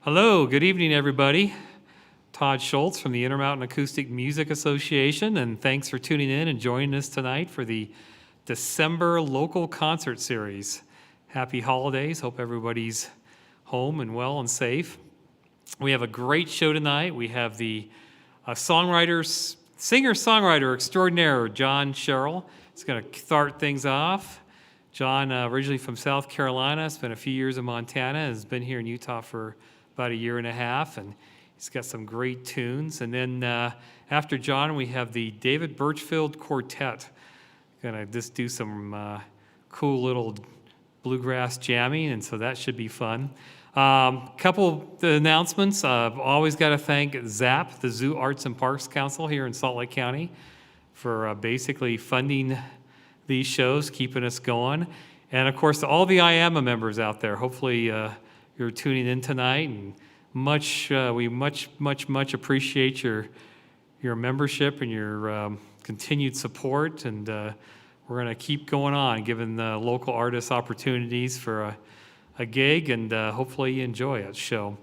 Hello, good evening, everybody. Todd Schultz from the Intermountain Acoustic Music Association, and thanks for tuning in and joining us tonight for the December local concert series. Happy holidays. Hope everybody's home and well and safe. We have a great show tonight. We have the singer-songwriter extraordinaire, John Sherrill. He's going to start things off. John, originally from South Carolina, spent a few years in Montana, has been here in Utah for about a year and a half, and he's got some great tunes. And then after John, we have the David Birchfield Quartet. Gonna just do some cool little bluegrass jamming, and so that should be fun. Couple announcements. I've always got to thank ZAP, the Zoo Arts and Parks Council here in Salt Lake County, for basically funding these shows, keeping us going. And of course, all the IAMA members out there. Hopefully, you're tuning in tonight, and we much appreciate your membership and your continued support, and we're going to keep going on, giving the local artists opportunities for a gig, and hopefully you enjoy it. So,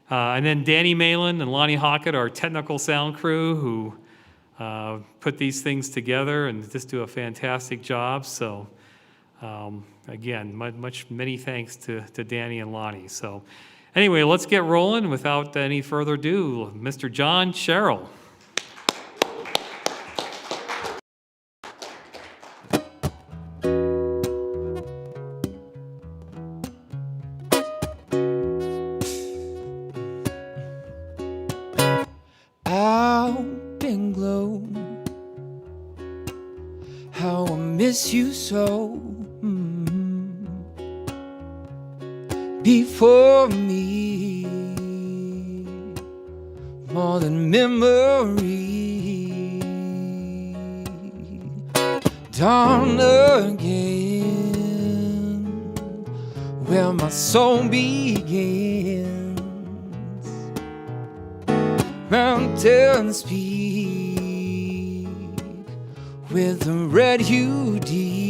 and then Danny Malin and Lonnie Hockett, our technical sound crew, who put these things together and just do a fantastic job. So. Again, many thanks to Danny and Lonnie. So anyway, let's get rolling. Without any further ado, Mr. John Sherrill. Alpenglow, how I miss you so. Before me, more than memory, dawn again, where my soul begins. Mountains speak with the red hue deep.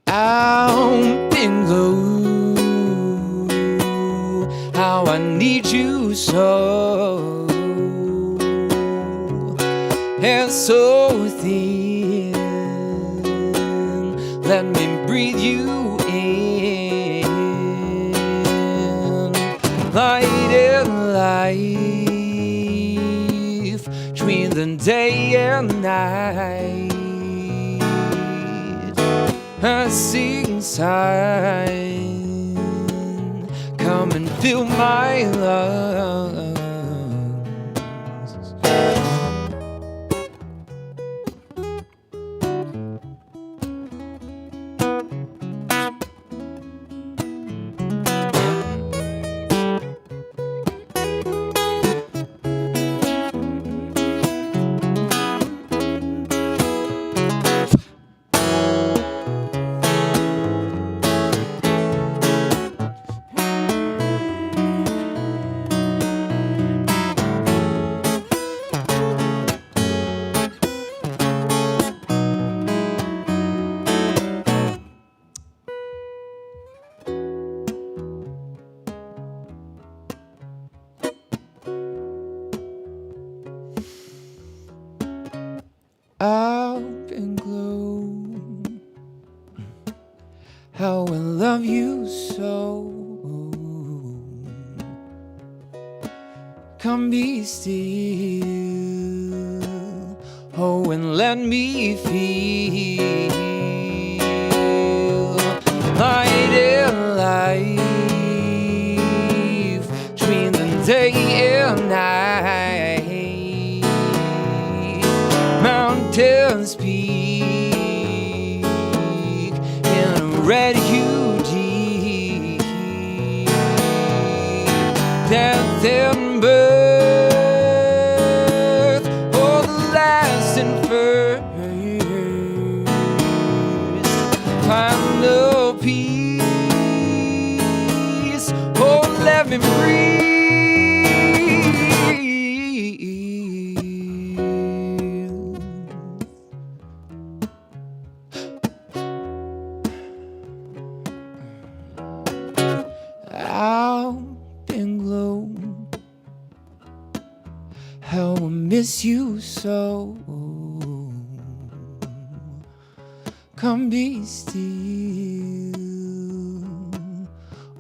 Alpenglow, how I need you so, and so thin, let me breathe you in, light and life, between the day and night. I sing sign, come and fill my lungs. Alpenglow, how I love you so. Come be still, oh, and let me feel light and life, between the day and night. Mountains speak in a red hue deep. Death and birth, oh, the last and first, final peace, oh, let me breathe. I will miss you so. Come be still,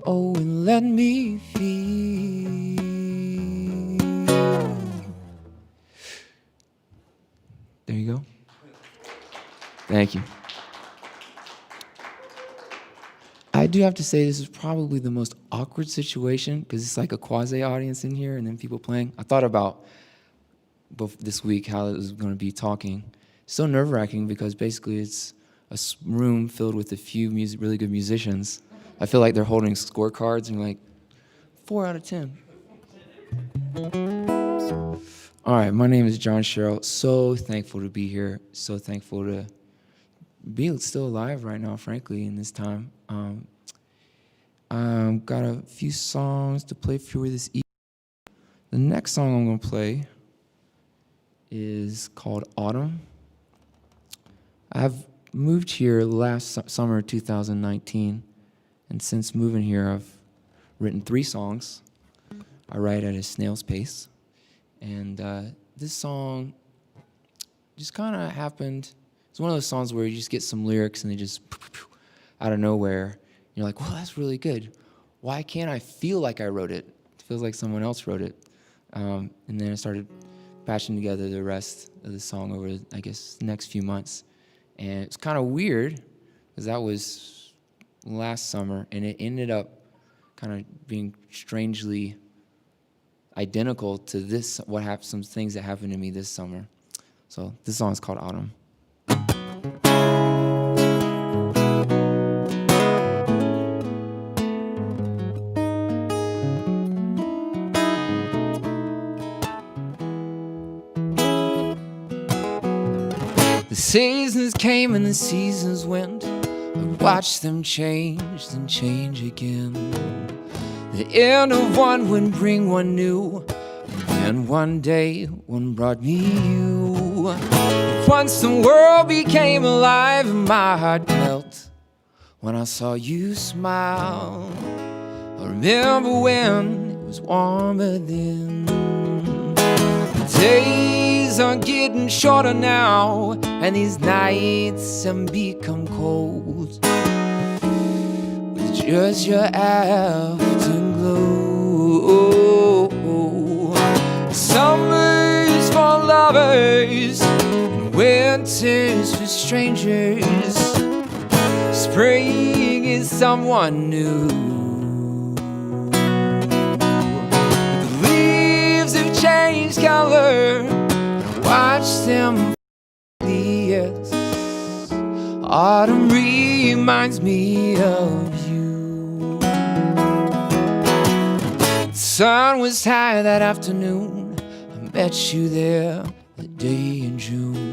oh, and let me feel. There you go. Thank you. I do have to say this is probably the most awkward situation because it's like a quasi-audience in here and then people playing. I thought about this week how it was going to be talking. It's so nerve-wracking because basically it's a room filled with a few really good musicians. I feel like they're holding scorecards and like 4 out of 10. All right, my name is John Sherrill. So thankful to be here. So thankful to be still alive right now, frankly, in this time. Got a few songs to play for you this evening. The next song I'm going to play is called Autumn. I've moved here last summer, 2019, and since moving here, I've written 3 songs. I write at a snail's pace, and this song just kind of happened. It's one of those songs where you just get some lyrics and they just out of nowhere. You're like, well, that's really good. Why can't I feel like I wrote it? It feels like someone else wrote it. And then I started patching together the rest of the song over, I guess, the next few months. And it's kind of weird because that was last summer, and it ended up kind of being strangely identical to this, some things that happened to me this summer. So this song is called Autumn. The seasons came and the seasons went. I watched them change, then change again. The end of one would bring one new, and then one day one brought me you. Once the world became alive and my heart melt when I saw you smile. I remember when it was warmer then. The days are getting shorter now, and these nights have become cold with just your afterglow. Summers for lovers and winters for strangers. Spring is someone new. The leaves have changed color. Watch them. Yes, autumn reminds me of you. The sun was high that afternoon. I met you there the day in June.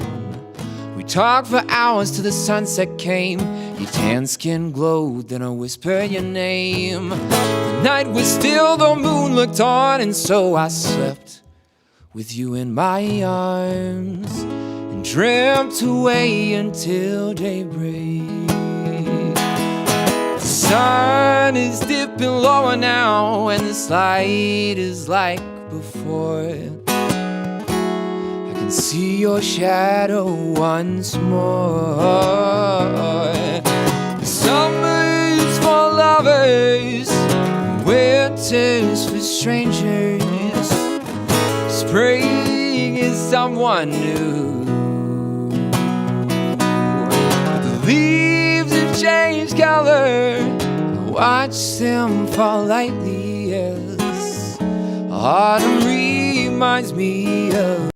We talked for hours till the sunset came. Your tan skin glowed, then I whispered your name. The night was still, the moon looked on, and so I slept with you in my arms and dreamt away until daybreak. The sun is dipping lower now, and this light is like before. I can see your shadow once more. Summers for lovers, winters for strangers. Spring is someone new. The leaves have changed color. Watch them fall lightly, yes. Autumn reminds me of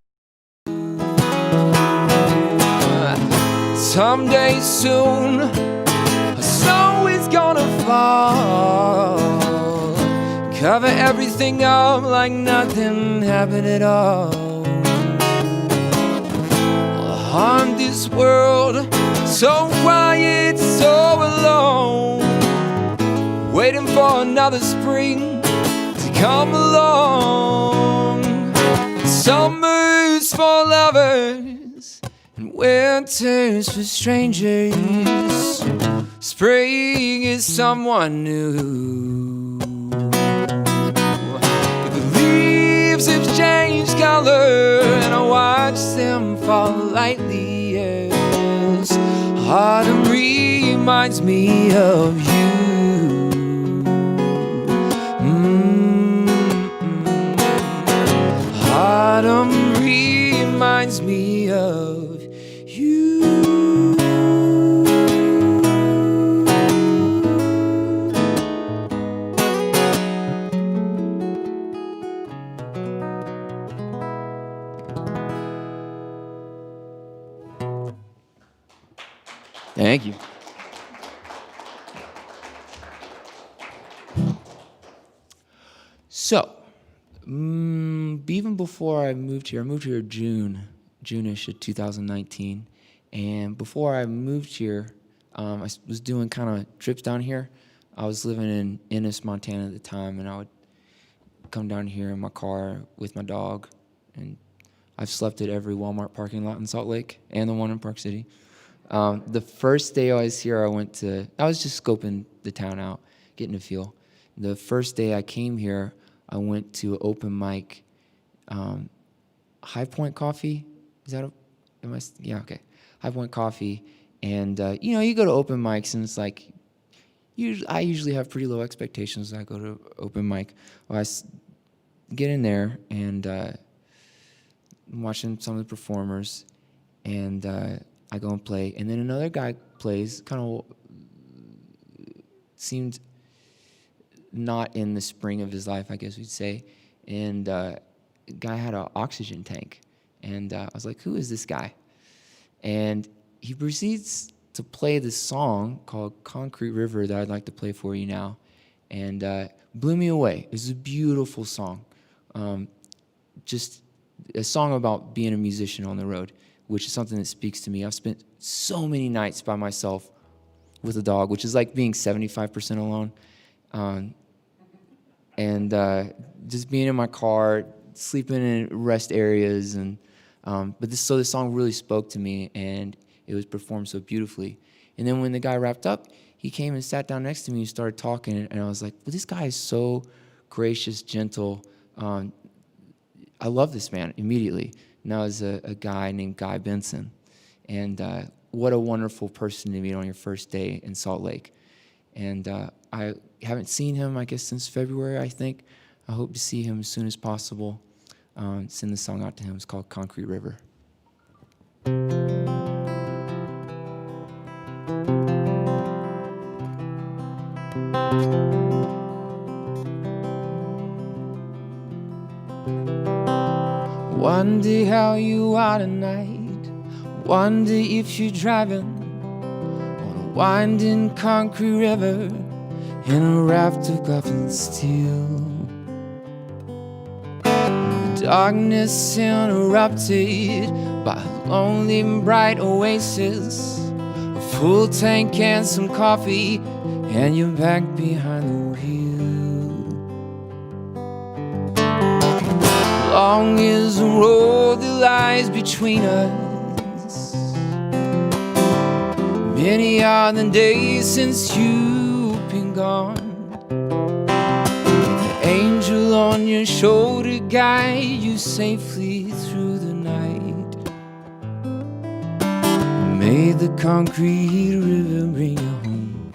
someday soon. A snow is gonna fall, cover everything up like nothing happened at all. On this world, so quiet, so alone, waiting for another spring to come along. Summers for lovers and winters for strangers. Spring is someone new. Leaves have changed color, and I watch them fall lightly. Yes, autumn reminds me of you. Autumn reminds me of you. Thank you. So, even before I moved here June-ish of 2019. And before I moved here, I was doing kind of trips down here. I was living in Ennis, Montana at the time, and I would come down here in my car with my dog. And I've slept at every Walmart parking lot in Salt Lake and the one in Park City. The first day I was here, I was just scoping the town out, getting a feel. The first day I came here, I went to an open mic, High Point Coffee. Is that yeah, okay. High Point Coffee. And, you go to open mics and it's like, I usually have pretty low expectations when I go to open mic. Well, get in there and I'm watching some of the performers, and I go and play. And then another guy plays, kind of seemed not in the spring of his life, I guess we'd say. And the guy had an oxygen tank. And I was like, who is this guy? And he proceeds to play this song called Concrete River that I'd like to play for you now. And blew me away. It was a beautiful song. Just a song about being a musician on the road, which is something that speaks to me. I've spent so many nights by myself with a dog, which is like being 75% alone. And just being in my car, sleeping in rest areas, and this song really spoke to me, and it was performed so beautifully. And then when the guy wrapped up, he came and sat down next to me and started talking, and I was like, well, this guy is so gracious, gentle. I love this man immediately. And that was a guy named Guy Benson. And what a wonderful person to meet on your first day in Salt Lake. And I haven't seen him, I guess, since February, I think. I hope to see him as soon as possible. Send the song out to him. It's called Concrete River. Wonder how you are tonight. Wonder if you're driving on a winding concrete river in a raft of Gothic steel. The darkness interrupted by a lonely bright oasis, a full tank and some coffee, and you're back behind the wheel. Long is the road that lies between us. Many are the days since you've been gone. The angel on your shoulder guide you safely through the night. May the concrete river bring you home.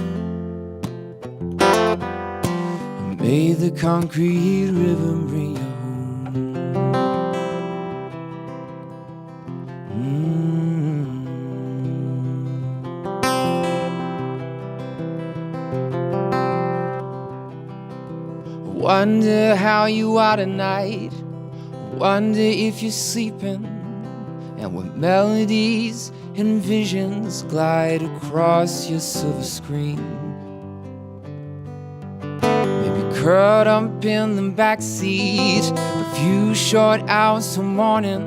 May the concrete river bring you home. Wonder how you are tonight. Wonder if you're sleeping, and what melodies and visions glide across your silver screen. Maybe curled up in the backseat, a few short hours till morning.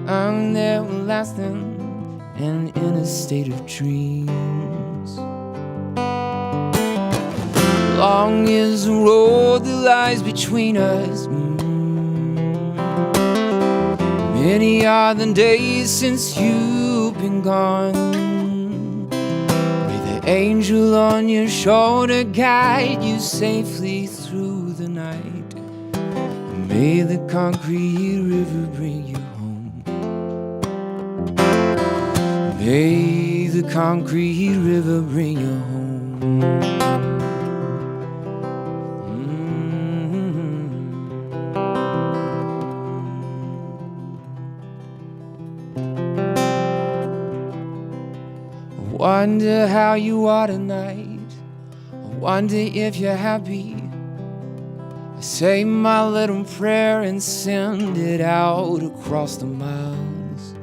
I'm there lasting and in a state of dreams. Long is the road that lies between us. Many are the days since you've been gone. May the angel on your shoulder guide you safely through the night. May the concrete river bring you home. May the concrete river bring you home. I wonder how you are tonight. I wonder if you're happy. I say my little prayer and send it out across the miles.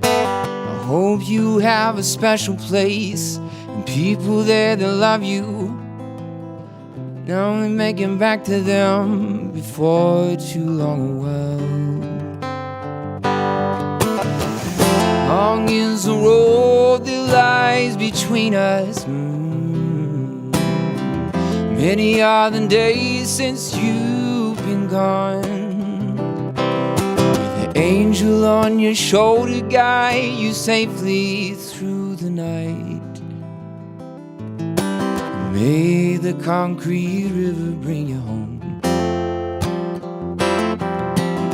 I hope you have a special place and people there that love you. Now I'm making back to them before too long. Well, long is the road that lies between us. Many are the days since you've been gone. With an angel on your shoulder, guide you safely through the night. May the concrete river bring you home.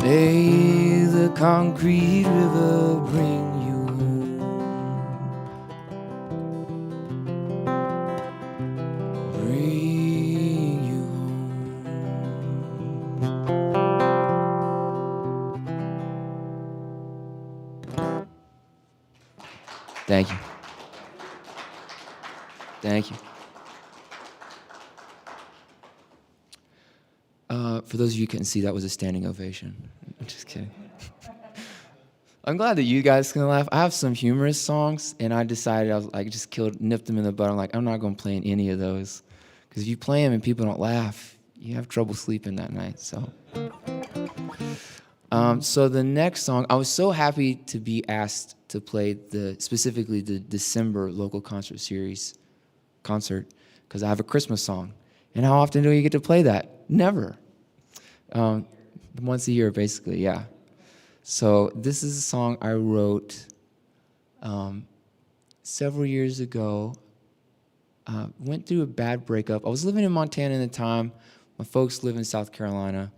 May the concrete river bring you home. Bring you home. Thank you. Thank you. For those of you who couldn't see, that was a standing ovation. I'm just kidding. I'm glad that you guys can laugh. I have some humorous songs, and I decided I was like, nipped them in the bud. I'm like, I'm not going to play in any of those, because if you play them and people don't laugh, you have trouble sleeping that night. So, so the next song, I was so happy to be asked to play specifically the December local concert series concert, because I have a Christmas song. And how often do you get to play that? Never. Once a year, basically, yeah. So this is a song I wrote several years ago. Went through a bad breakup. I was living in Montana at the time. My folks live in South Carolina.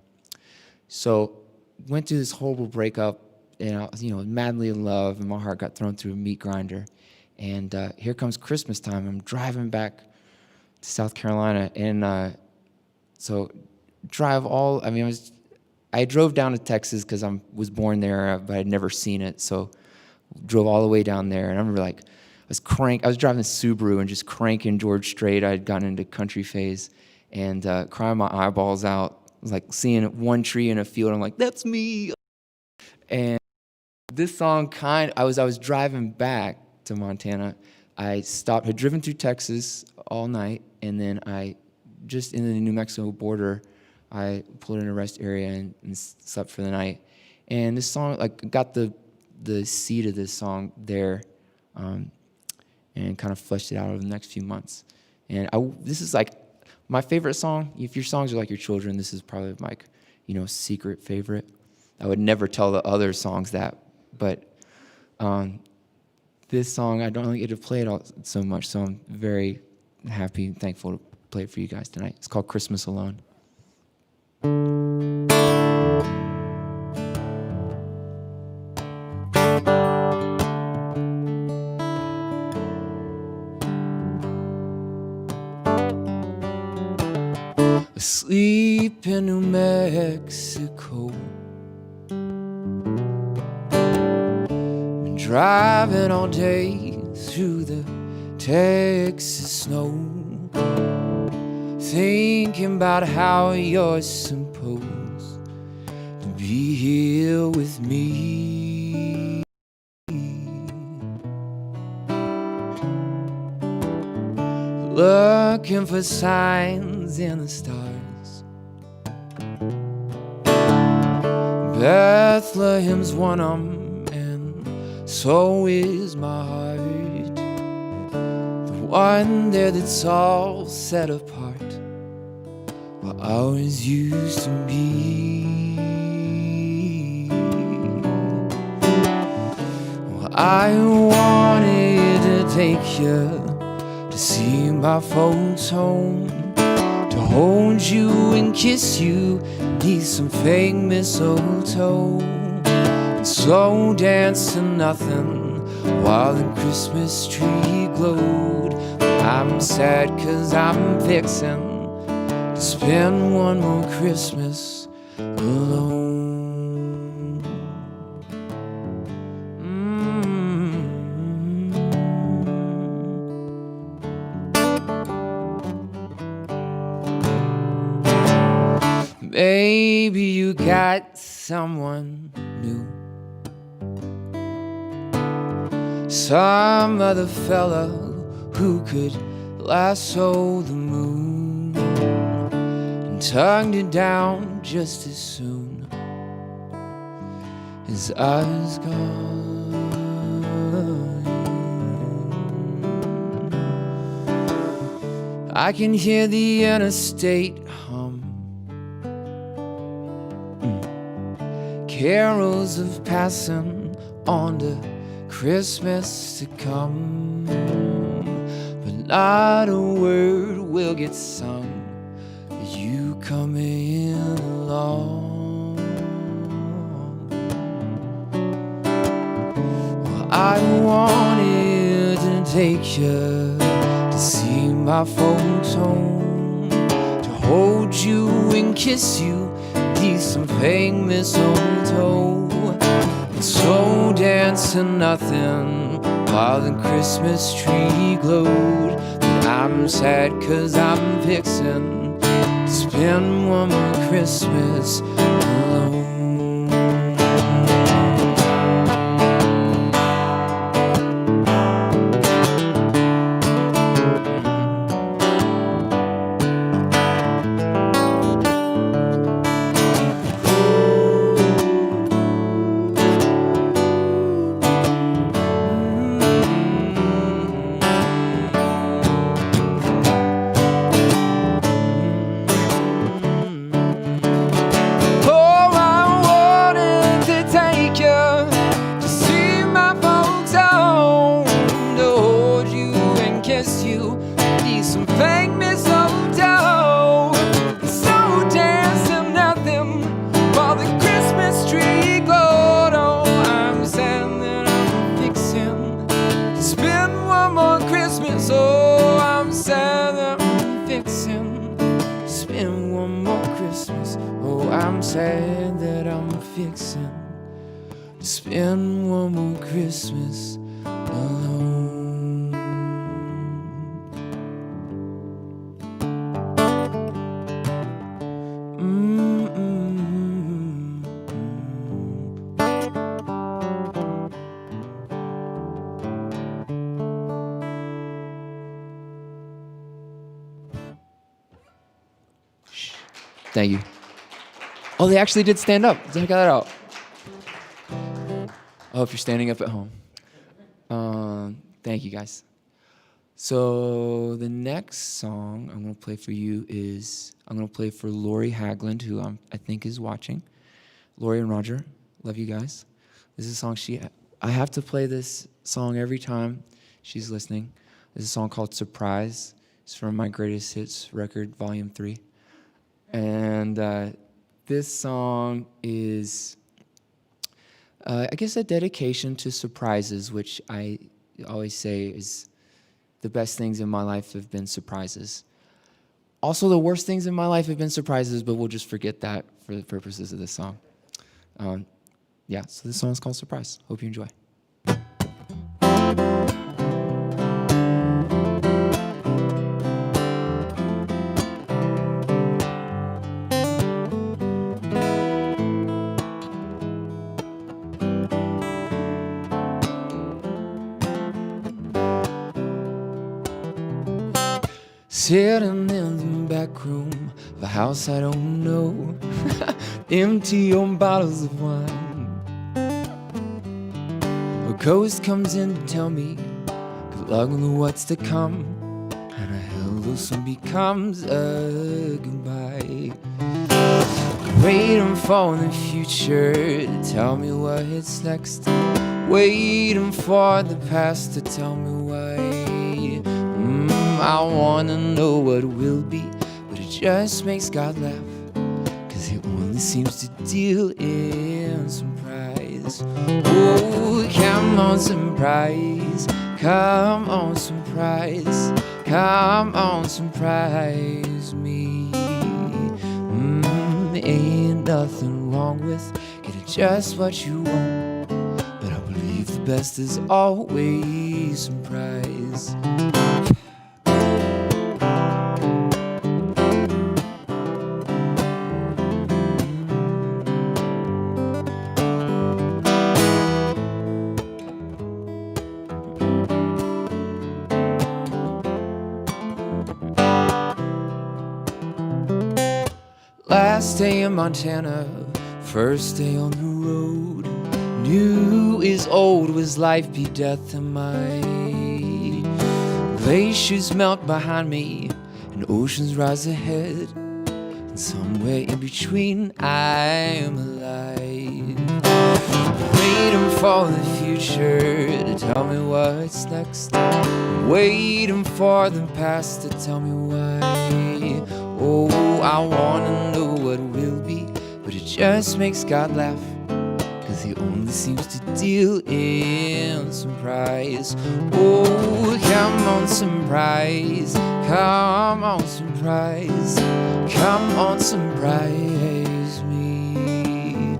So went through this horrible breakup, and I was, madly in love, and my heart got thrown through a meat grinder. And here comes Christmas time. I'm driving back to South Carolina, and so I drove down to Texas because I was born there, but I'd never seen it, so drove all the way down there. And I remember, I was driving a Subaru and just cranking George Strait. I had gotten into country phase and crying my eyeballs out. I was like seeing one tree in a field. I'm like, that's me. And this song I was driving back to Montana. I stopped, had driven through Texas all night, and then just in the New Mexico border, I pulled in a rest area and slept for the night. And this song, got the seed of this song there, and kind of fleshed it out over the next few months. And this is my favorite song. If your songs are like your children, this is probably my, secret favorite. I would never tell the other songs that, but this song, I don't really get to play it all so much, so I'm very happy and thankful to play it for you guys tonight. It's called Christmas Alone. Asleep in New Mexico, been driving all day through the Texas snow, thinking about how you're supposed to be here with me. Looking for signs in the stars. Bethlehem's one of them, and so is my heart. The one there that's all set apart, while ours used to be. Well, I wanted to take you to see my folks home, to hold you and kiss you beneath some fake mistletoe, and slow dance to nothing while the Christmas tree glowed. But I'm sad 'cause I'm fixing to spend one more Christmas alone. Maybe you got someone new, some other fella who could lasso the moon and tugged it down just as soon as I was gone. I can hear the interstate hum, carols of passing on to Christmas to come, but not a word will get sung with you coming along. Well, I wanted to take you to see my folks home, to hold you and kiss you beneath some fake mistletoe, and slow dance to nothing while the Christmas tree glowed. But I'm sad 'cause I'm fixing to spend one more Christmas alone. I'm sad that I'm fixing to spend one more Christmas alone. Thank you. Oh, they actually did stand up. Check that out. I hope you're standing up at home. Thank you, guys. So the next song I'm going to play for you is, I'm going to play for Lori Hagland, who I think is watching. Lori and Roger, love you guys. This is a song I have to play this song every time she's listening. This is a song called Surprise. It's from my Greatest Hits record, Volume 3. And this song is, I guess, a dedication to surprises, which I always say is the best things in my life have been surprises. Also, the worst things in my life have been surprises, but we'll just forget that for the purposes of this song. Yeah, so this song is called Surprise. Hope you enjoy. Sitting in the back room of a house I don't know, empty on bottles of wine. A ghost comes in to tell me good luck with what's to come, and a hello soon becomes a goodbye. Waiting for the future to tell me what's next, waiting for the past to tell me why. I wanna know what will be, but it just makes God laugh, 'cause he only seems to deal in surprise. Oh, come on, surprise. Come on, surprise. Come on, surprise me. Ain't nothing wrong with getting just what you want, but I believe the best is always surprise. Last day in Montana, first day on the road. New is old, was life be death am I? Glaciers melt behind me, and oceans rise ahead, and somewhere in between I am alive. Waiting for the future to tell me what's next, waiting for the past to tell me why. Oh, I wanna know what will be, but it just makes God laugh, 'cause he only seems to deal in surprise. Oh, come on, surprise. Come on, surprise. Come on, surprise me.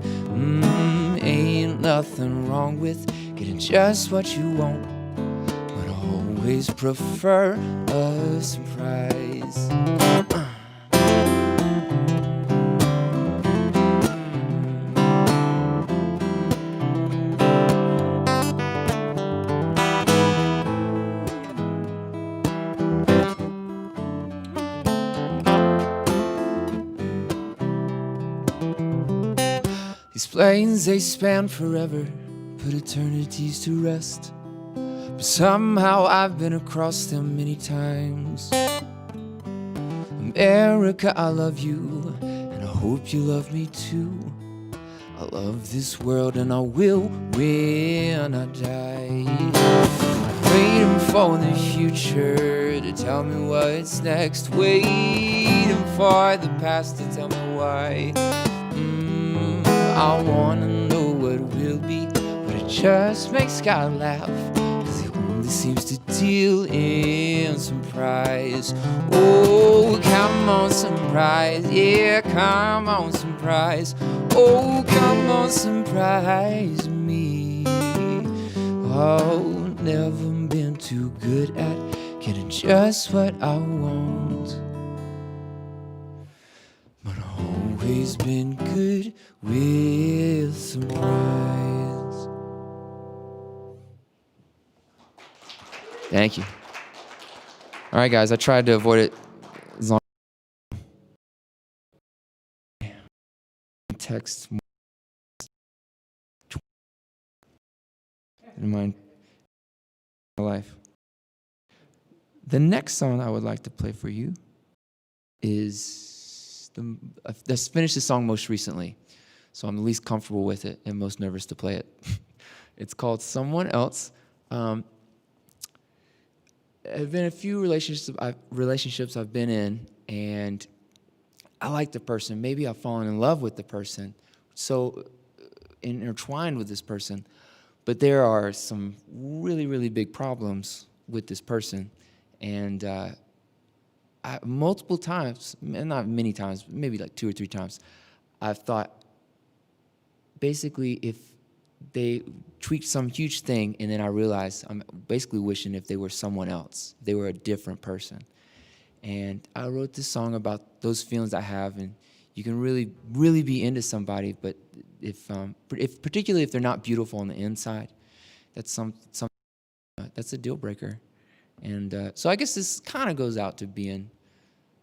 Ain't nothing wrong with getting just what you want, but I always prefer a surprise. These planes, they span forever, put eternities to rest, but somehow I've been across them many times. America, I love you, and I hope you love me too. I love this world, and I will when I die. Waiting for the future to tell me what's next, waiting for the past to tell me why. I wanna know what will be, but it just makes God laugh, 'cause he only seems to deal in surprise. Oh, come on, surprise. Yeah, come on, surprise. Oh, come on, surprise me. Oh, never been too good at getting just what I want, but I've always been good with surprise. Thank you. All right, guys, I tried to avoid it as long as text in my life. The next song I would like to play for you is I just finished the song most recently, so I'm the least comfortable with it and most nervous to play it. It's called Someone Else. There have been a few relationships I've been in, and I like the person. Maybe I've fallen in love with the person, so intertwined with this person, but there are some really, really big problems with this person, and multiple times, and not many times, maybe like 2 or 3 times, I've thought, basically, if they tweaked some huge thing, and then I realized I'm basically wishing if they were someone else, they were a different person. And I wrote this song about those feelings I have, and you can really, really be into somebody, but if particularly if they're not beautiful on the inside, that's that's a deal breaker. And so I guess this kind of goes out to being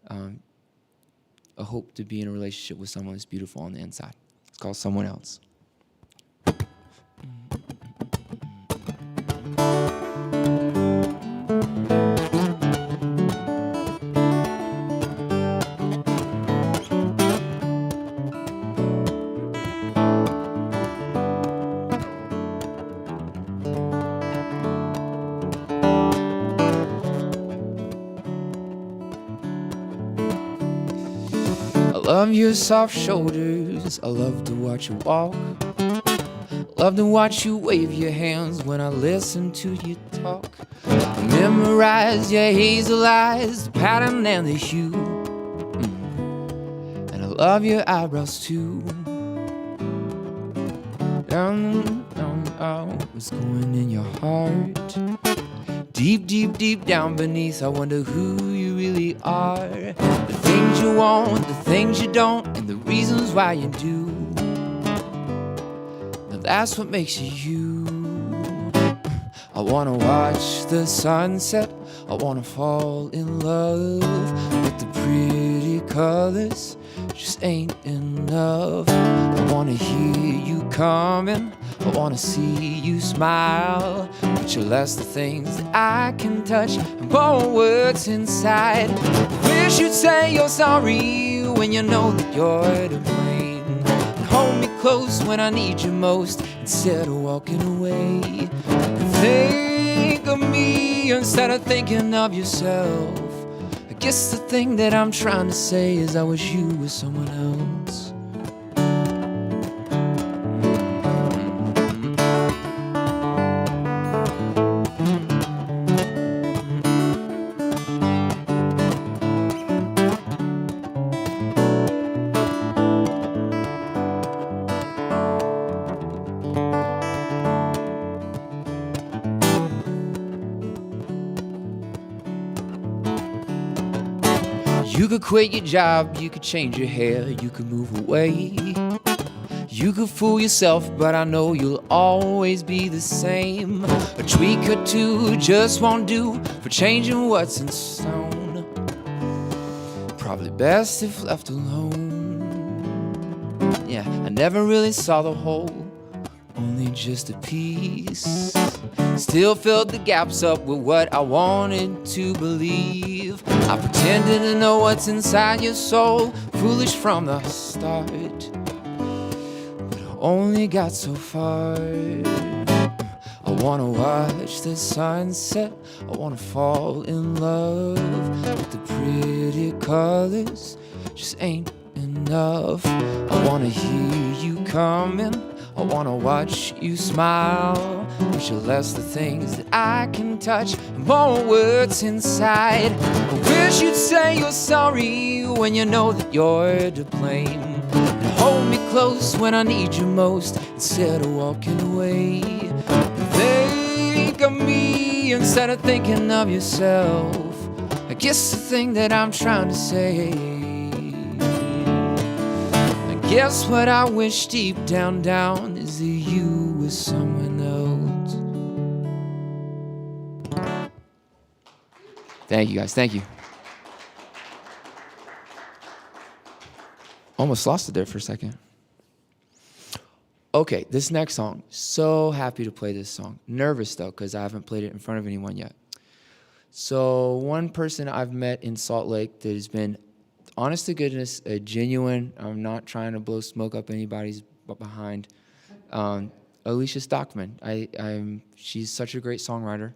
a hope to be in a relationship with someone that's beautiful on the inside. It's called Someone Else. love your soft shoulders, I love to watch you walk. Love to watch you wave your hands when I listen to you talk. Memorize your hazel eyes, the pattern and the hue. And I love your eyebrows too. What's going in your heart? Deep, deep, deep down beneath, I wonder who you really are. The things you want, the things you don't, and the reasons why you do. Now that's what makes you you. I wanna watch the sunset, I wanna fall in love with the pretty colors, just ain't enough. I wanna hear you coming, I wanna see you smile, but you're less the things that I can touch and more words inside. I wish you'd say you're sorry when you know that you're to blame, and hold me close when I need you most instead of walking away. Think of me instead of thinking of yourself. I guess the thing that I'm trying to say is I wish you were someone else. You could quit your job, you could change your hair, you could move away. You could fool yourself, but I know you'll always be the same. A tweak or two just won't do for changing what's in stone. Probably best if left alone. Yeah, I never really saw the whole, only just a piece. Still filled the gaps up with what I wanted to believe. I pretended to know what's inside your soul, foolish from the start, but I only got so far. I wanna watch the sunset, I wanna fall in love with the pretty colors, just ain't enough. I wanna hear you coming, I wanna watch you smile, but you're less the things that I can touch and more words inside. I wish you'd say you're sorry when you know that you're to blame, and hold me close when I need you most instead of walking away. Think of me instead of thinking of yourself. I guess the thing that I'm trying to say, guess what I wish deep down, down is that you were someone else. Thank you guys, thank you. Almost lost it there for a second. Okay, this next song, so happy to play this song. Nervous though, because I haven't played it in front of anyone yet. So one person I've met in Salt Lake that has been, honest to goodness, a genuine, I'm not trying to blow smoke up anybody's behind, Alicia Stockman. She's such a great songwriter,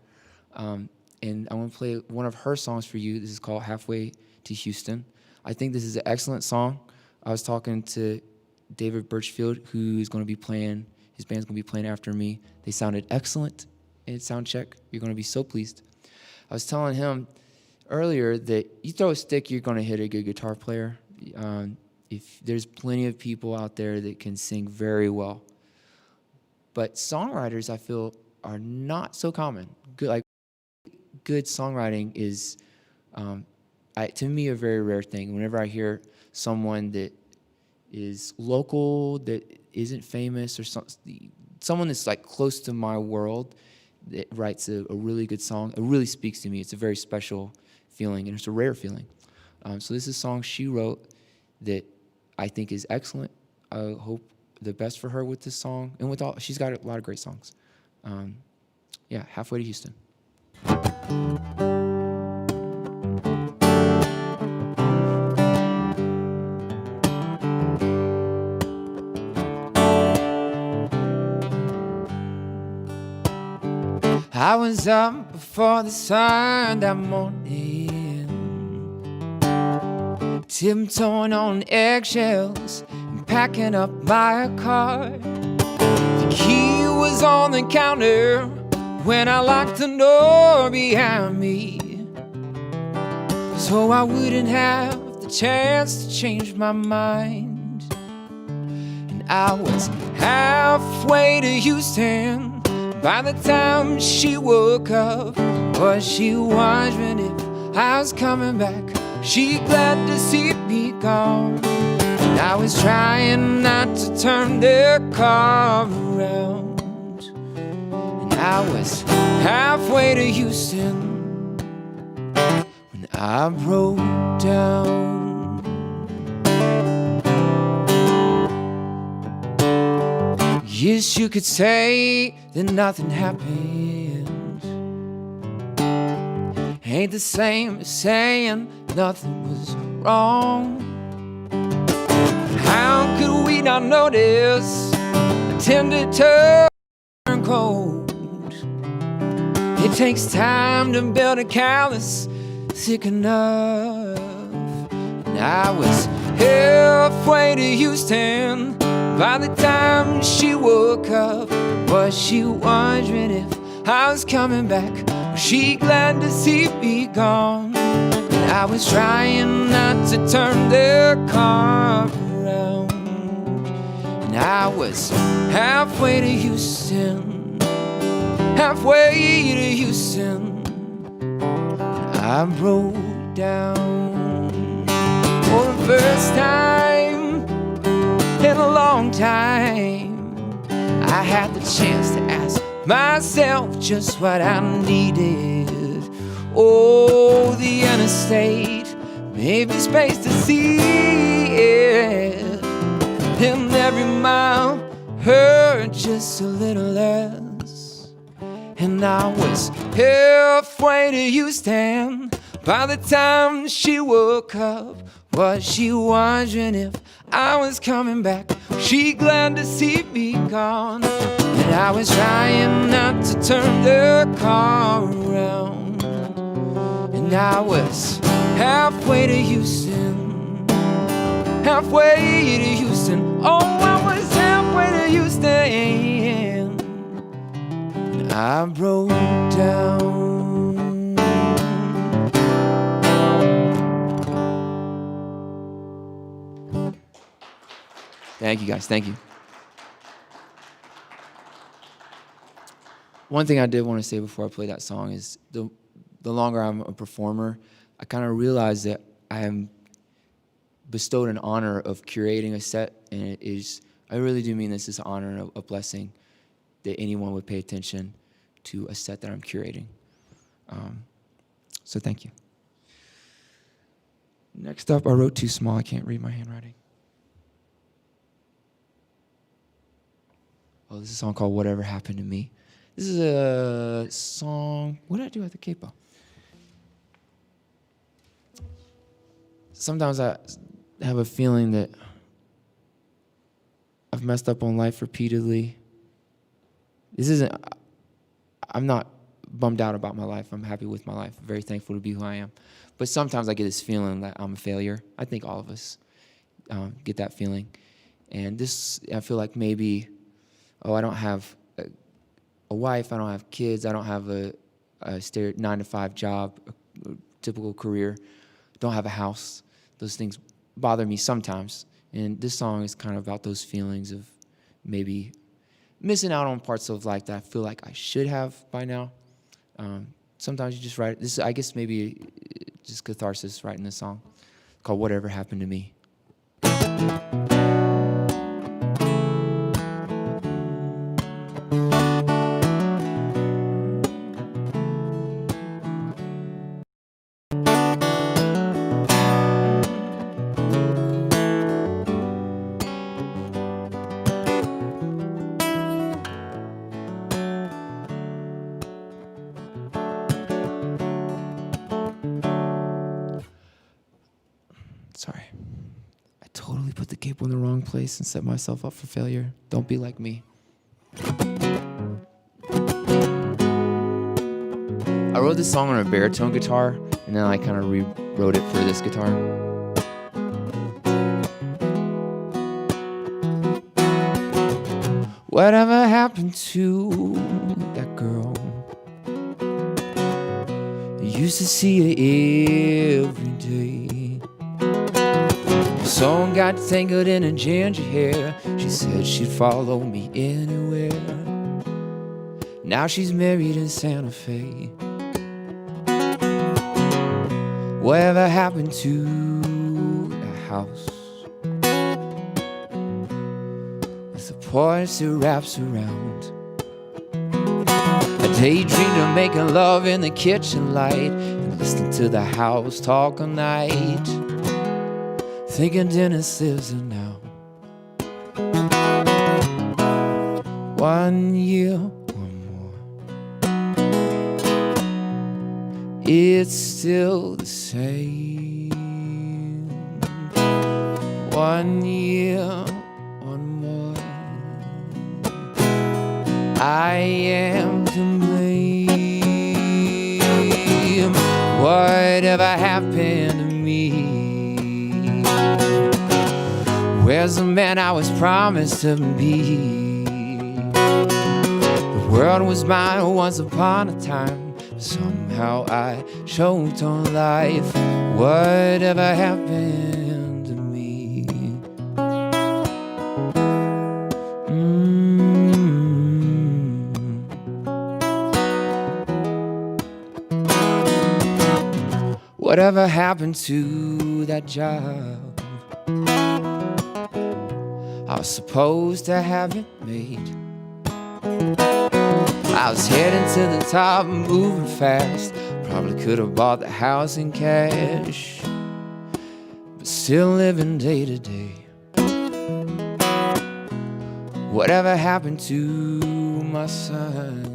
and I want to play one of her songs for you. This is called Halfway to Houston. I think this is an excellent song. I was talking to David Birchfield, who is going to be playing, his band's going to be playing after me. They sounded excellent in sound check. You're going to be so pleased. I was telling him earlier that you throw a stick, you're going to hit a good guitar player. If there's plenty of people out there that can sing very well, but songwriters, I feel, are not so common. Good songwriting is, to me, a very rare thing. Whenever I hear someone that is local, that isn't famous, or someone that's like close to my world, that writes a really good song, it really speaks to me. It's a very special feeling, and it's a rare feeling. So this is a song she wrote that I think is excellent. I hope the best for her with this song, and with all, she's got a lot of great songs. Yeah, Halfway to Houston. I was up before the sun that morning, tiptoeing on eggshells and packing up my car. The key was on the counter when I locked the door behind me, so I wouldn't have the chance to change my mind. And I was halfway to Houston by the time she woke up. Was she wondering if I was coming back? She glad to see me gone. And I was trying not to turn their car around. And I was halfway to Houston when I broke down. Yes, you could say that nothing happened. Ain't the same as saying nothing was wrong. How could we not notice a tender turn cold? It takes time to build a callus thick enough. And I was halfway to Houston by the time she woke up. Was she wondering if I was coming back? Was she glad to see me gone? And I was trying not to turn their car around. And I was halfway to Houston, halfway to Houston. I broke down for the first time in a long time. I had the chance to ask myself just what I needed. Oh, the interstate, maybe space to see it. And every mile hurt just a little less. And I was halfway to Houston by the time she woke up. Was she wondering if I was coming back? Was she glad to see me gone? And I was trying not to turn the car around. And I was halfway to Houston, halfway to Houston. Oh, I was halfway to Houston. And I broke down. Thank you, guys. Thank you. One thing I did want to say before I play that song is the longer I'm a performer, I kind of realize that I am bestowed an honor of curating a set, and it is, I really do mean this as an honor and a blessing that anyone would pay attention to a set that I'm curating. So thank you. Next up, I wrote too small. I can't read my handwriting. Oh, this is a song called Whatever Happened to Me. This is a song, what did I do at the capo? Sometimes I have a feeling that I've messed up on life repeatedly. I'm not bummed out about my life. I'm happy with my life. I'm very thankful to be who I am. But sometimes I get this feeling that I'm a failure. I think all of us get that feeling. And this, I feel like maybe, I don't have a wife, I don't have kids, I don't have a 9-to-5 job, a typical career, don't have a house. Those things bother me sometimes. And this song is kind of about those feelings of maybe missing out on parts of life that I feel like I should have by now. Sometimes you just write, this, I guess maybe just catharsis writing this song called Whatever Happened to Me. Sorry. I totally put the capo in the wrong place and set myself up for failure. Don't be like me. I wrote this song on a baritone guitar, and then I kind of rewrote it for this guitar. Whatever happened to that girl? Used to see her every day. Song got tangled in her ginger hair. She said she'd follow me anywhere. Now she's married in Santa Fe. Whatever happened to the house with the porch that wraps around? I daydreamed of making love in the kitchen light and listening to the house talk all night, thinking Dennis lives there now. 1 year, one more. It's still the same. 1 year, one more. I am to blame. Whatever happened to me? Where's the man I was promised to be? The world was mine once upon a time. Somehow I choked on life. Whatever happened to me? Whatever happened to that job? I was supposed to have it made. I was heading to the top, moving fast. Probably could have bought the house in cash, but still living day to day. Whatever happened to my son?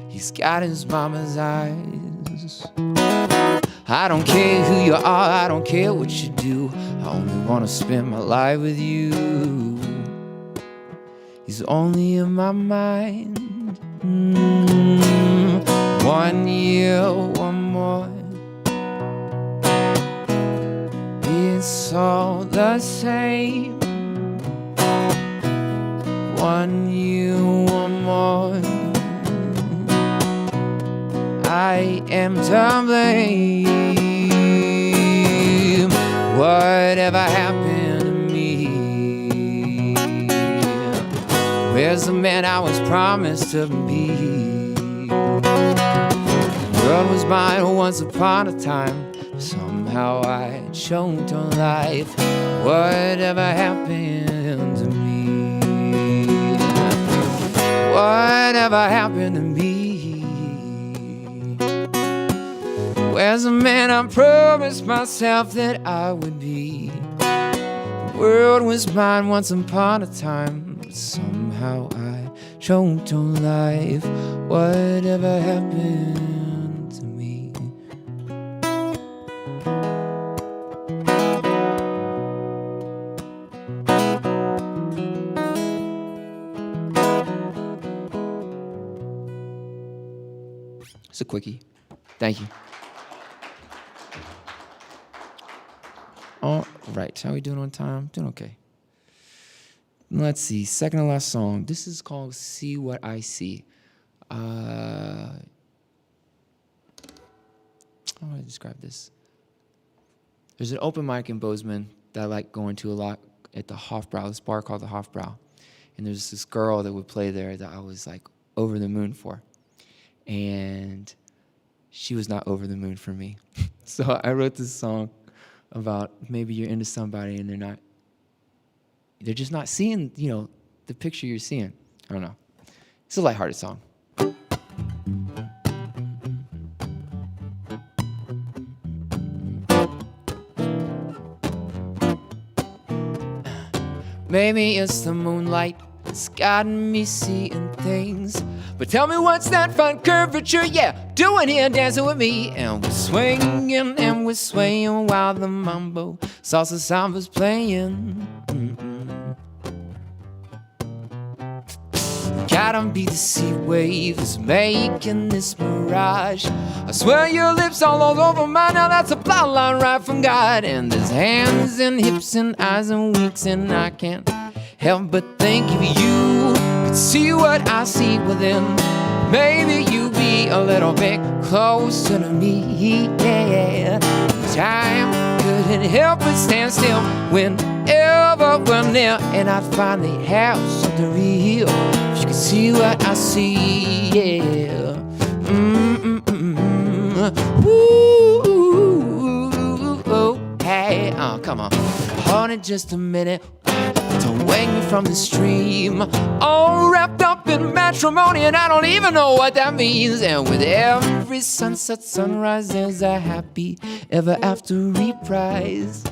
He's got his mama's eyes. I don't care who you are, I don't care what you do. I only wanna spend my life with you. He's only in my mind. 1 year, one more. It's all the same. 1 year, one more. I am to blame. Whatever happened to me? Where's the man I was promised to be? The world was mine once upon a time. Somehow I choked on life. Whatever happened to me? Whatever happened to me? Where's the man I promised myself that I would be? The world was mine once upon a time, but somehow I choked on life. Whatever happened to me? It's a quickie. Thank you. All right, how are we doing on time? Doing okay. Let's see, second to last song. This is called See What I See. How do I describe this? There's an open mic in Bozeman that I like going to a lot at the Hofbrau, this bar called the Hofbrau. And there's this girl that would play there that I was like over the moon for. And she was not over the moon for me. So I wrote this song about maybe you're into somebody and they're just not seeing, the picture you're seeing. I don't know. It's a lighthearted song. Maybe it's the moonlight that's gotten me seeing things. But tell me what's that fun curvature, yeah, doing here dancing with me. And we're swinging and we're swaying while the mambo salsa samba's playing. Gotta be the sea wave that's making this mirage. I swear your lips all over mine, now that's a plot line right from God. And there's hands and hips and eyes and winks and I can't help but think if you could see what I see within. Maybe you'd be a little bit closer to me, yeah. Time couldn't help but stand still whenever we're near, and I'd finally have something real if you could see what I see, yeah. Ooh, hey, come on. Hold it just a minute. Don't wake me from the stream. All wrapped up in matrimony, and I don't even know what that means. And with every sunset, sunrise, there's a happy ever after reprise.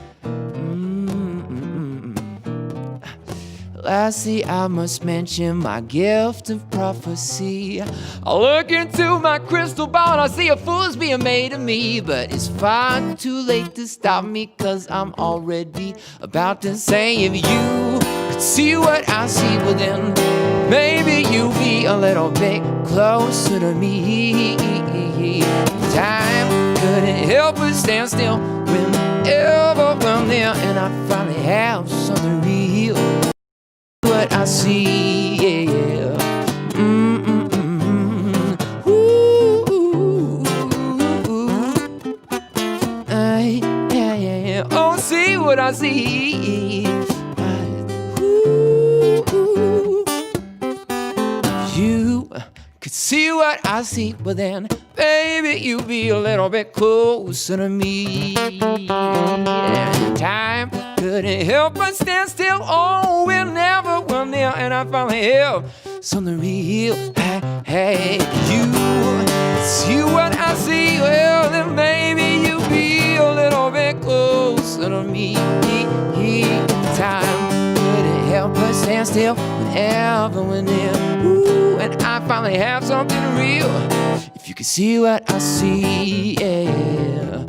Lastly, I must mention my gift of prophecy. I look into my crystal ball and I see a fool's being made of me. But it's far too late to stop me, 'cause I'm already about to say, if you could see what I see within, maybe you'd be a little bit closer to me. Time couldn't help but stand still whenever we're near, and I finally have something real. What I see, yeah. Yeah. Oh, see what I see. You could see what I see, but then, baby, you'd be a little bit closer to me. Time couldn't help but stand still. Oh, whenever we're near, and I finally have something real. Hey, you see what I see? Well, then maybe you'd be a little bit closer to me. Time couldn't help but stand still whenever we're near. Ooh, and I finally have something real. If you could see what I see, yeah.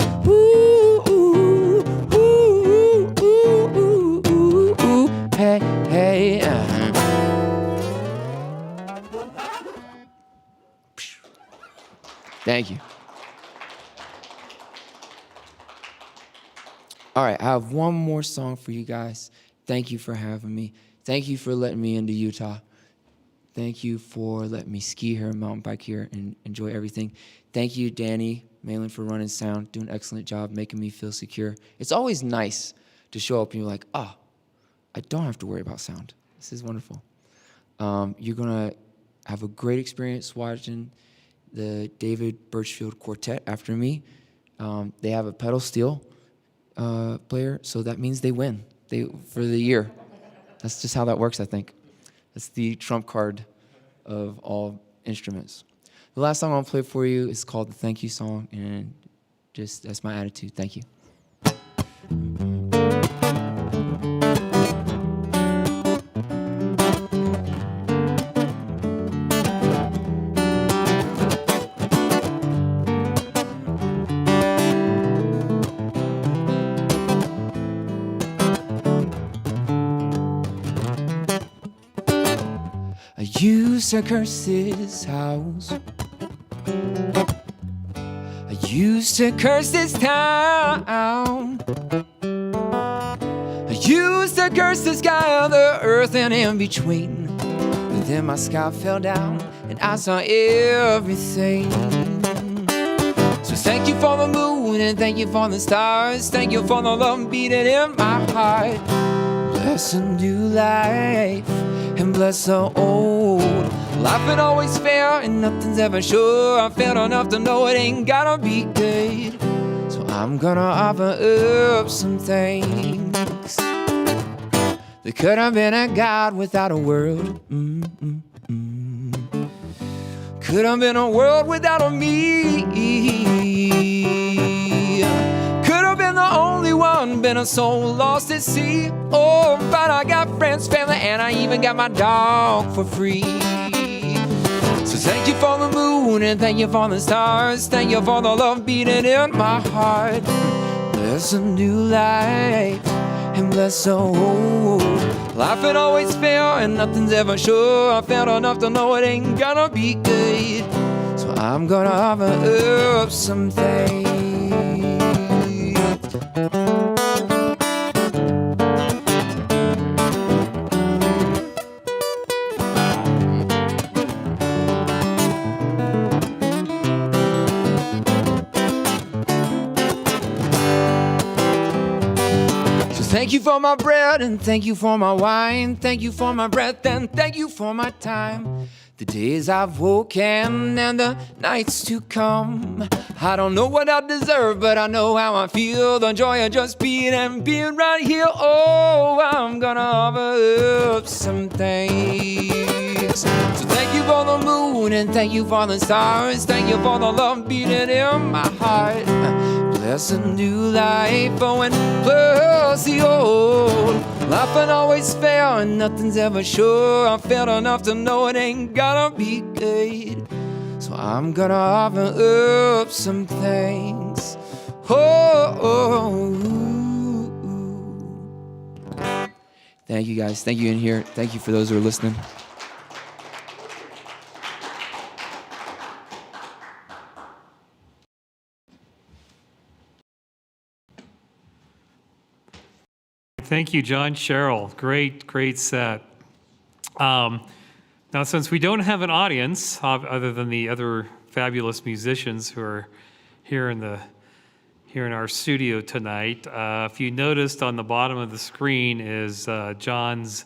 Hey. Thank you. All right, I have one more song for you guys. Thank you for having me. Thank you for letting me into Utah. Thank you for letting me ski here, mountain bike here, and enjoy everything. Thank you, Danny Malin, for running sound, doing an excellent job, making me feel secure. It's always nice to show up and you're like, I don't have to worry about sound. This is wonderful. You're going to have a great experience watching the David Birchfield Quartet after me. They have a pedal steel player, so that means they win for the year. That's just how that works, I think. That's the trump card of all instruments. The last song I'll play for you is called the Thank You Song, and just that's my attitude. Thank you. I used to curse this house. I used to curse this town. I used to curse the sky, the earth, and in between. But then my sky fell down and I saw everything. So thank you for the moon and thank you for the stars. Thank you for the love beating in my heart. Bless a new life and bless the old. Life ain't always fair and nothing's ever sure. I felt enough to know it ain't gotta be good. So I'm gonna offer up some thanks. There could have been a God without a world. Could have been a world without a me. Could have been the only one, been a soul lost at sea. Oh, but I got friends, family, and I even got my dog for free. So thank you for the moon and thank you for the stars. Thank you for the love beating in my heart. Bless a new life and bless the old. Life ain't always fair and nothing's ever sure. I felt enough to know it ain't gonna be good. So I'm gonna offer up some things. Thank you for my bread, and thank you for my wine. Thank you for my breath, and thank you for my time. The days I've woken and the nights to come. I don't know what I deserve, but I know how I feel. The joy of just being and being right here. Oh, I'm gonna offer up some thanks. So thank you for the moon, and thank you for the stars. Thank you for the love beating in my heart. Bless a new life, oh, and bless the old. Life ain't always fair, and nothing's ever sure. I felt enough to know it ain't gonna be good. So I'm gonna offer up some thanks. Thank you guys. Thank you in here. Thank you for those who are listening. Thank you, John Sherrill. Great set. Now, since we don't have an audience, other than the other fabulous musicians who are here in our studio tonight, if you noticed on the bottom of the screen is John's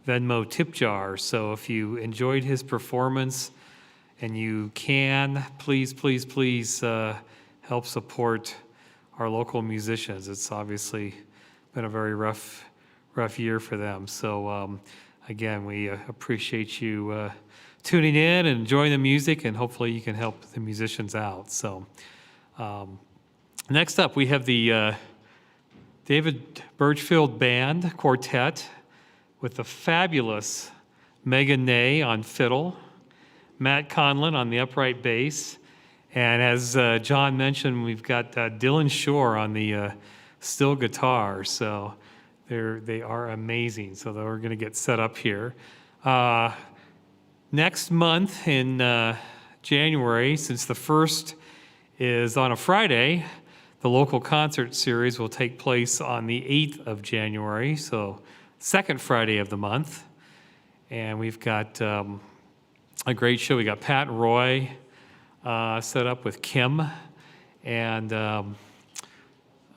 Venmo tip jar. So if you enjoyed his performance and you can, please help support our local musicians. It's obviously been a very rough year for them. So again, we appreciate you tuning in and enjoying the music, and hopefully you can help the musicians out. So next up, we have the David Birchfield Band Quartet with the fabulous Megan Ney on fiddle, Matt Conlon on the upright bass, and as John mentioned, we've got Dylan Shore on the steel guitar. So they are amazing. So we're going to get set up here. Next month in January, since the first is on a Friday, the local concert series will take place on the 8th of January, so second Friday of the month. And we've got a great show. We got Pat and Roy set up with Kim. And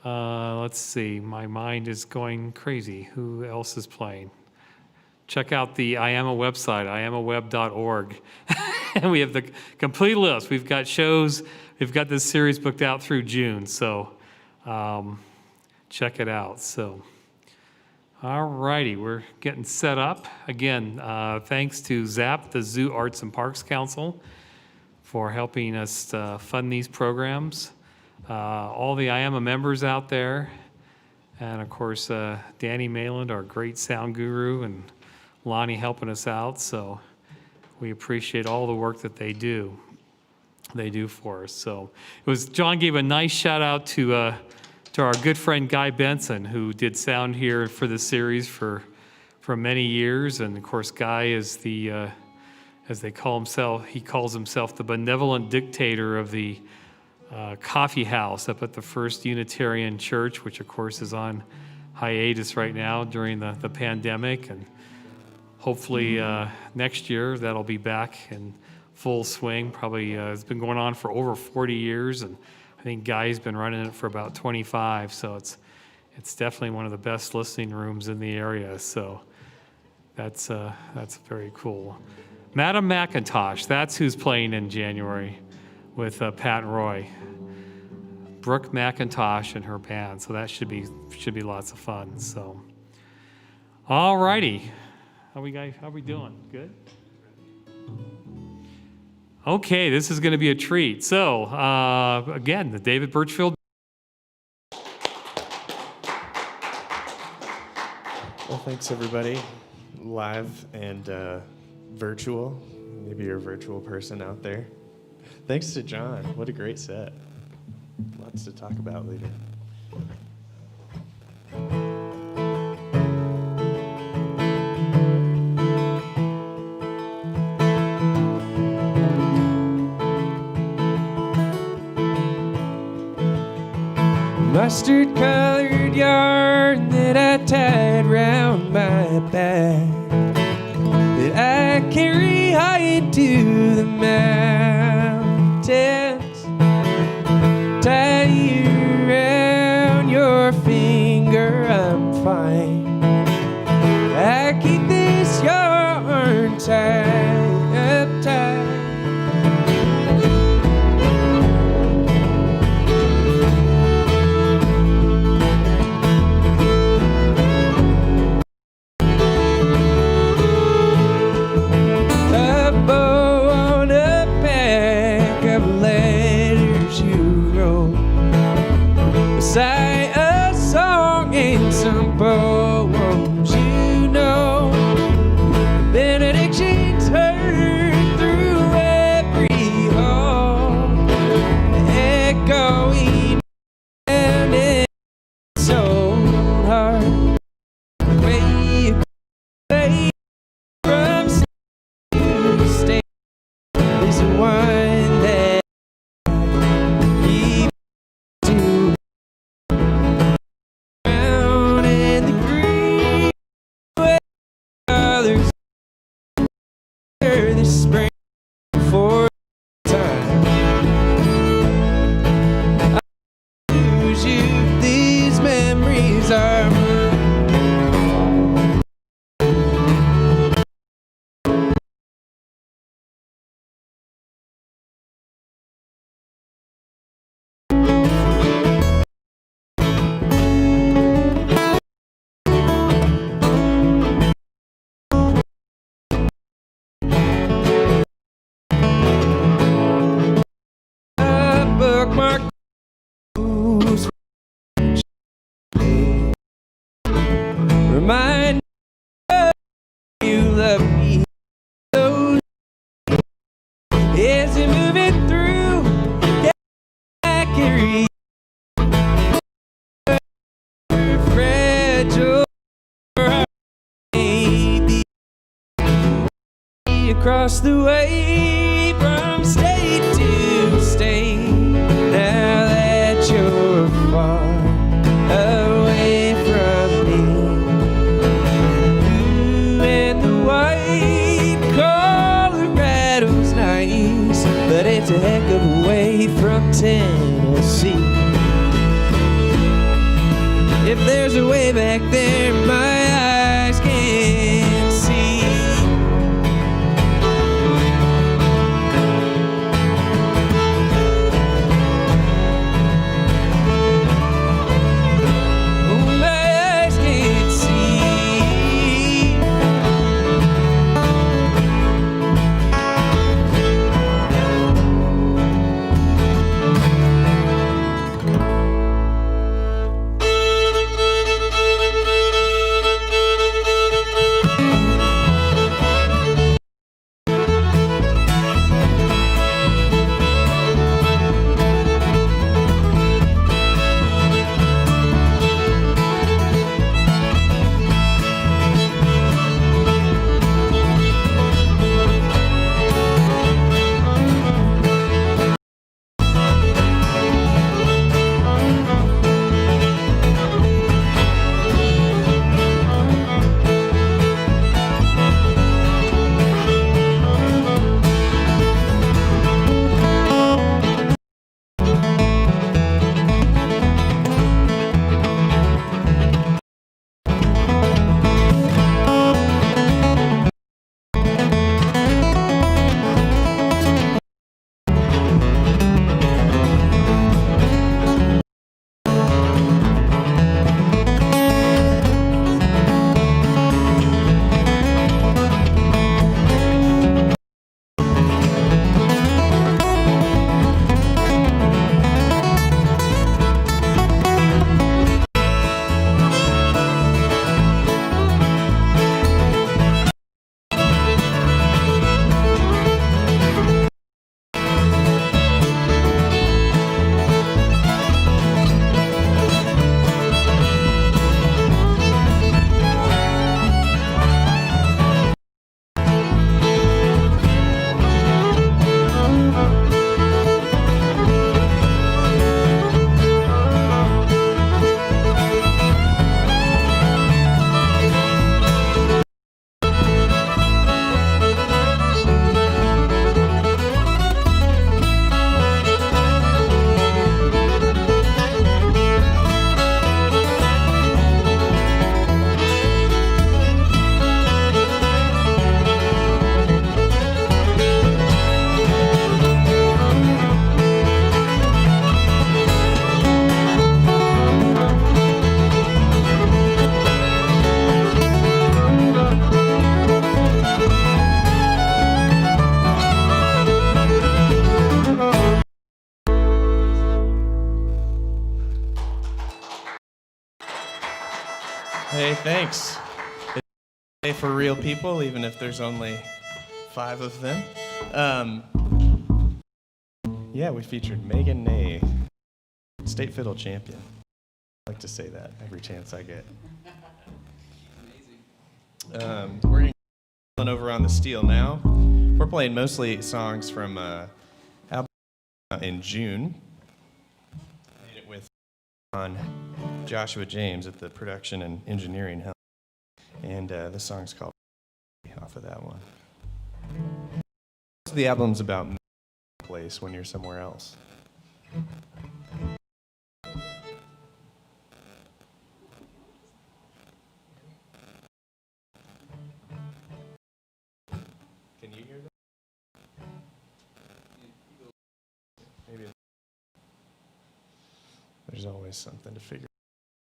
let's see, my mind is going crazy. Who else is playing? Check out the IAMA website, iamaweb.org. And we have the complete list. We've got shows. We've got this series booked out through June. So check it out. So, all righty, we're getting set up. Again, thanks to ZAP, the Zoo Arts and Parks Council, for helping us fund these programs. All the IAMA members out there, and of course, Danny Mayland, our great sound guru, and Lonnie helping us out. So we appreciate all the work that they do for us. So John gave a nice shout out to our good friend Guy Benson, who did sound here for the series for many years. And of course, Guy is the, as he calls himself the benevolent dictator of the coffee house up at the First Unitarian Church, which of course is on hiatus right now during the pandemic. And hopefully next year that'll be back in full swing. Probably it's been going on for over 40 years, and I think Guy's been running it for about 25. So it's definitely one of the best listening rooms in the area. So that's very cool. Madam McIntosh, that's who's playing in January with Pat and Roy. Brooke McIntosh and her band. So that should be lots of fun. So, all righty. How we doing? Good? Okay, this is going to be a treat. So, again, the David Birchfield. Well, thanks everybody, live and virtual. Maybe you're a virtual person out there. Thanks to John. What a great set. Lots to talk about later. Mustard-colored yarn that I tied round my back, that I carry high into the mountains. Tie you around your finger, I'm fine. mark goes. Remind me you love me. So as you're moving through, I can read fragile baby across the way from state to state. Now that you're far away from me, blue and the white Colorado's nice, but it's a heck of a way from Tennessee. If there's a way back there, my eyes can't see. Oh, my eyes can't see. Hey, thanks. It's a day for real people, even if there's only 5 of them. Yeah, we featured Megan Ney, state fiddle champion. I like to say that every chance I get. We're going over on the steel now. We're playing mostly songs from album in June. Did it with on Joshua James at the production and engineering help. And the song's called off of that one. The album's about place when you're somewhere else. Can you hear that? Maybe. There's always something to figure out.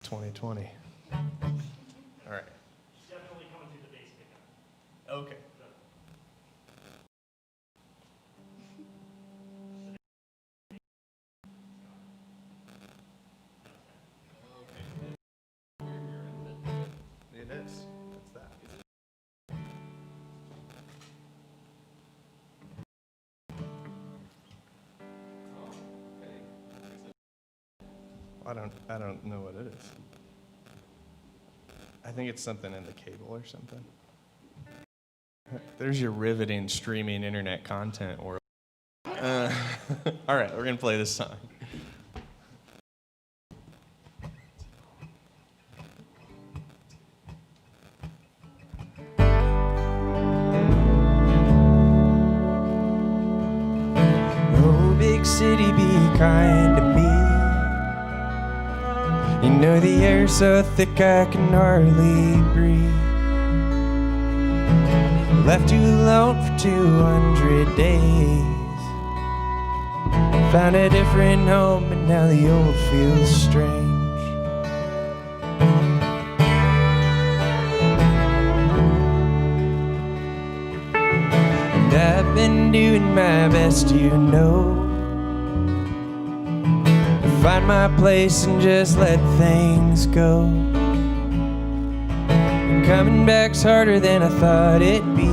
2020. All right. It's definitely coming through the bass pickup. Okay. I don't know what it is. I think it's something in the cable or something. There's your riveting streaming internet content world. All right, we're gonna play this song. Oh, big city, be kind to me. You know the air's so thick I can hardly breathe. Left you alone for 200 days. Found a different home and now the old feels strange. And I've been doing my best, you know, to find my place and just let things go. And coming back's harder than I thought it'd be.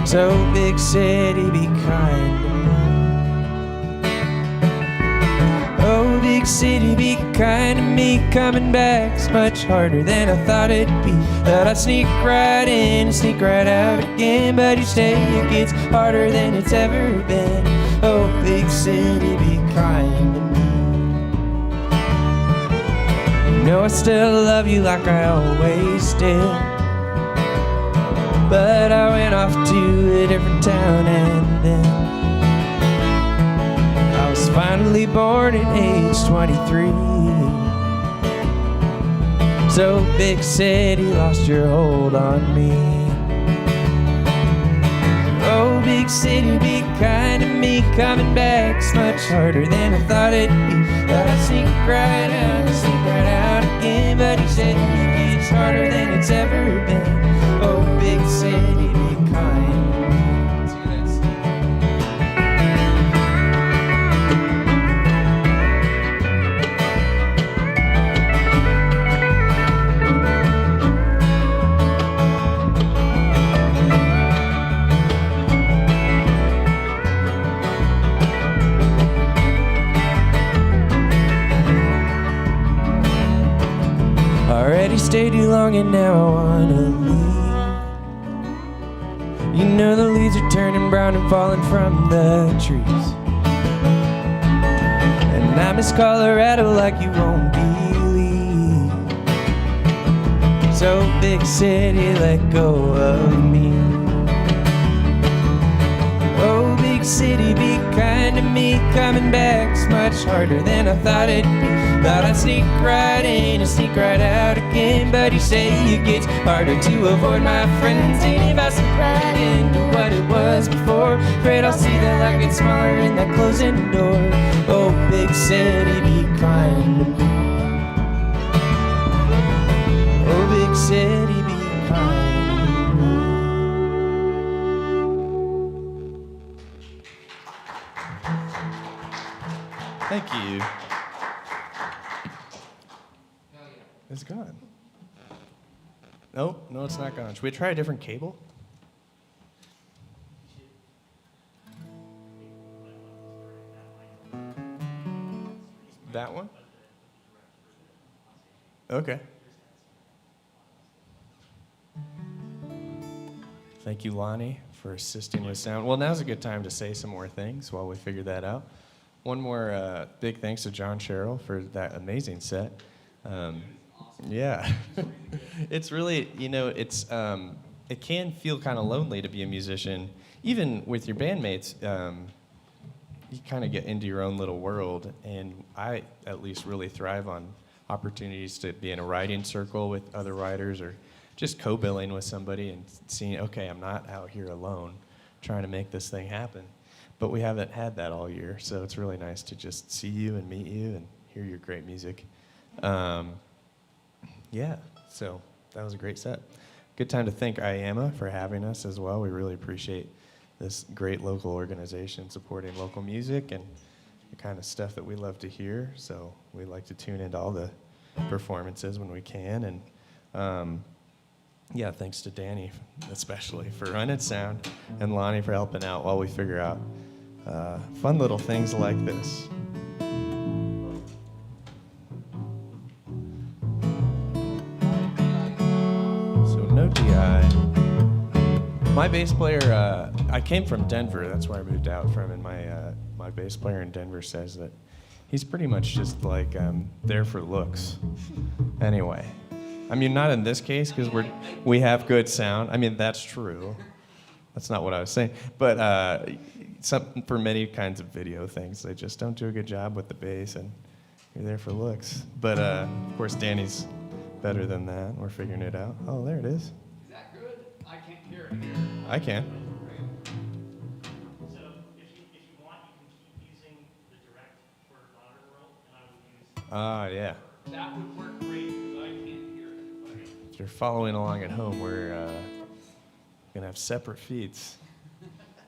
So big city, be kind to me. Oh, big city, be kind to me. Coming back's much harder than I thought it'd be. Thought I'd sneak right in and sneak right out again, but each day it gets harder than it's ever been. Oh, big city, be kind to me. You know I still love you like I always did, but I went off to a different town and then I was finally born at age 23. So big city, lost your hold on me. Oh, big city, be kind to me. Coming back's much harder than I thought it'd be. Thought I'd sneak right out again, but each day it gets harder than it's ever been. Oh, big city, be kind to me. Already stayed too long and now I wanna leave. You know the leaves are turning brown and falling from the trees, and I miss Colorado like you won't believe. So big city, let go of me. Oh, big city, be kind to me. Coming back's much harder than I thought it'd be. Thought I'd sneak right in and sneak right out again, but you say it gets harder to avoid my friends. And if I slip right into what it was before, afraid I'll see the light get smaller in that closing door. Oh, big city, be kind to me. Oh, big city, be kind to me. Thank you. It's gone. Nope, no, it's not gone. Should we try a different cable? That one? Okay. Thank you, Lonnie, for assisting with sound. Well, now's a good time to say some more things while we figure that out. One more big thanks to John Sherrill for that amazing set. Yeah, it's really, you know, it's it can feel kind of lonely to be a musician, even with your bandmates. You kind of get into your own little world, and I at least really thrive on opportunities to be in a writing circle with other writers, or just co-billing with somebody and seeing, okay, I'm not out here alone trying to make this thing happen. But we haven't had that all year, so it's really nice to just see you and meet you and hear your great music. Yeah, so that was a great set. Good time to thank IAMA for having us as well. We really appreciate this great local organization supporting local music and the kind of stuff that we love to hear. So we like to tune into all the performances when we can. And yeah, thanks to Danny especially for running sound, and Lonnie for helping out while we figure out fun little things like this. My bass player, I came from Denver. That's where I moved out from, and my bass player in Denver says that he's pretty much just like there for looks. Anyway, I mean, not in this case because we have good sound. I mean, that's true. That's not what I was saying. But for many kinds of video things, they just don't do a good job with the bass, and you're there for looks. But of course, Danny's better than that. We're figuring it out. Oh, there it is. Is that good? I can't hear it here. I can. So if you want, you can keep using the direct for Modern World, and I will use. Yeah. That would work great because I can't hear it. Okay. If you're following along at home, we're gonna have separate feeds.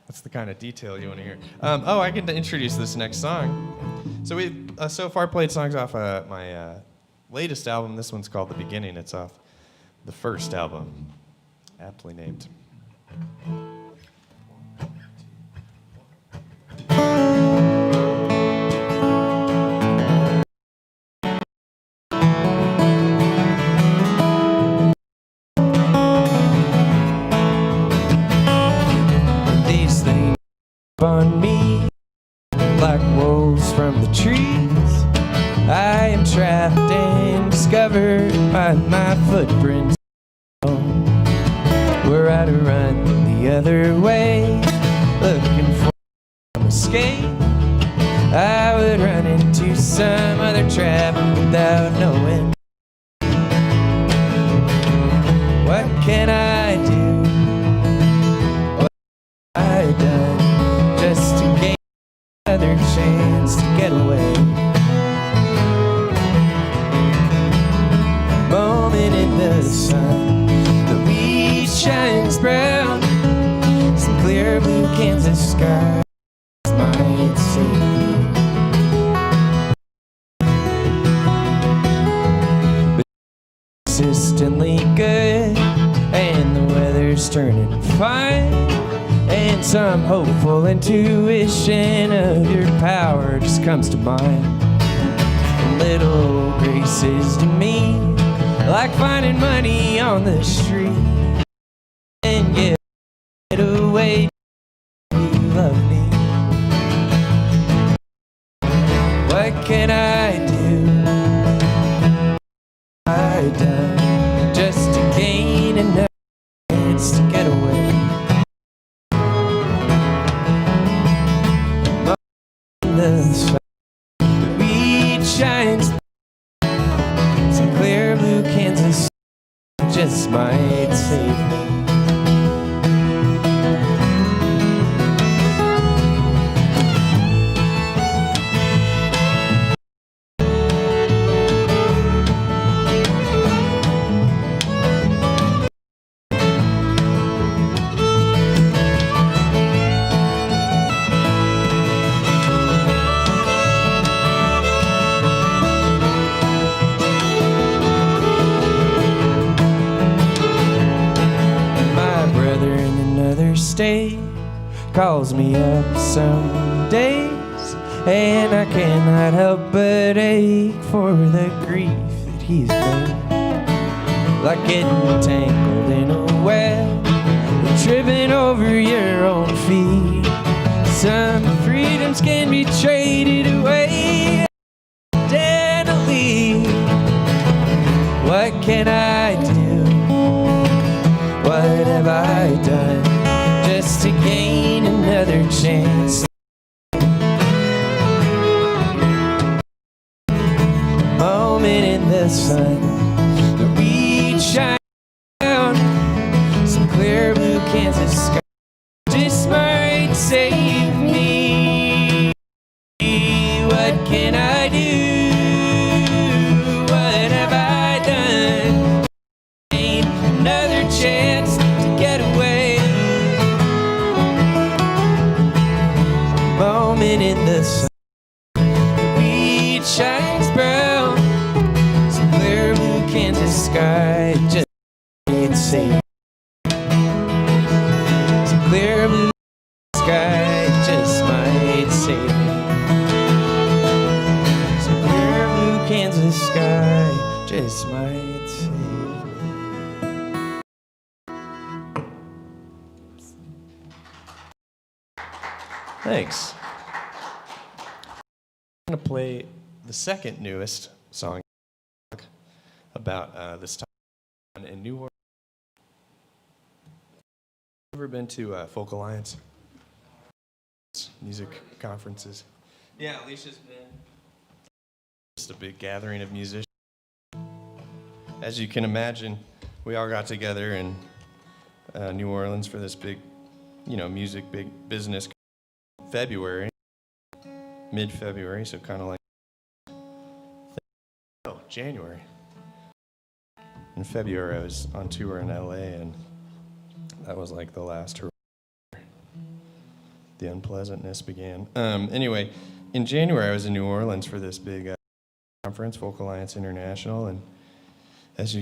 That's the kind of detail you want to hear. I get to introduce this next song. So we've so far played songs off my latest album. This one's called The Beginning. It's off the first album, aptly named. These things on me like wolves from the trees. I am trapped and discovered by my footprints. Were I to run the other way, looking for some escape, I would run into some other trap without knowing. What can I do? What have I done just to gain another chance to get away? Moment in the sun, the wheat shines brown. Some clear blue Kansas skies might save me. But consistently good, and the weather's turning fine. And some hopeful intuition of your power just comes to mind. And little graces to me, like finding money on the street, and get away to love me. What can I do? I done just to gain another chance to get away. The sun, the wheat shines. Some clear blue Kansas just might save me. State calls me up some days, and I cannot help but ache for the grief that he's made. Like getting tangled in a web, tripping over your own feet. Some freedoms can be traded away accidentally. What can I do? What have I done just to gain another chance? Moment in the sun, the wheat shines down. Some clear blue Kansas sky just might save me. What can I do? What have I done? Gain another chance to get away. Moment in the sun, the wheat shines brown. Some clear blue Kansas sky just might save me. Some clear blue sky just might save me. Some clear blue Kansas sky just might save me. Thanks. I'm going to play the second newest song about this time in New Orleans. Ever been to Folk Alliance? Music conferences? Yeah, Alicia's been. Just a big gathering of musicians. As you can imagine, we all got together in New Orleans for this big, music, big business February, mid-February, so kind of like, January. In February, I was on tour in LA, and that was like the last hurrah. The unpleasantness began. Anyway, in January, I was in New Orleans for this big conference, Folk Alliance International, and as you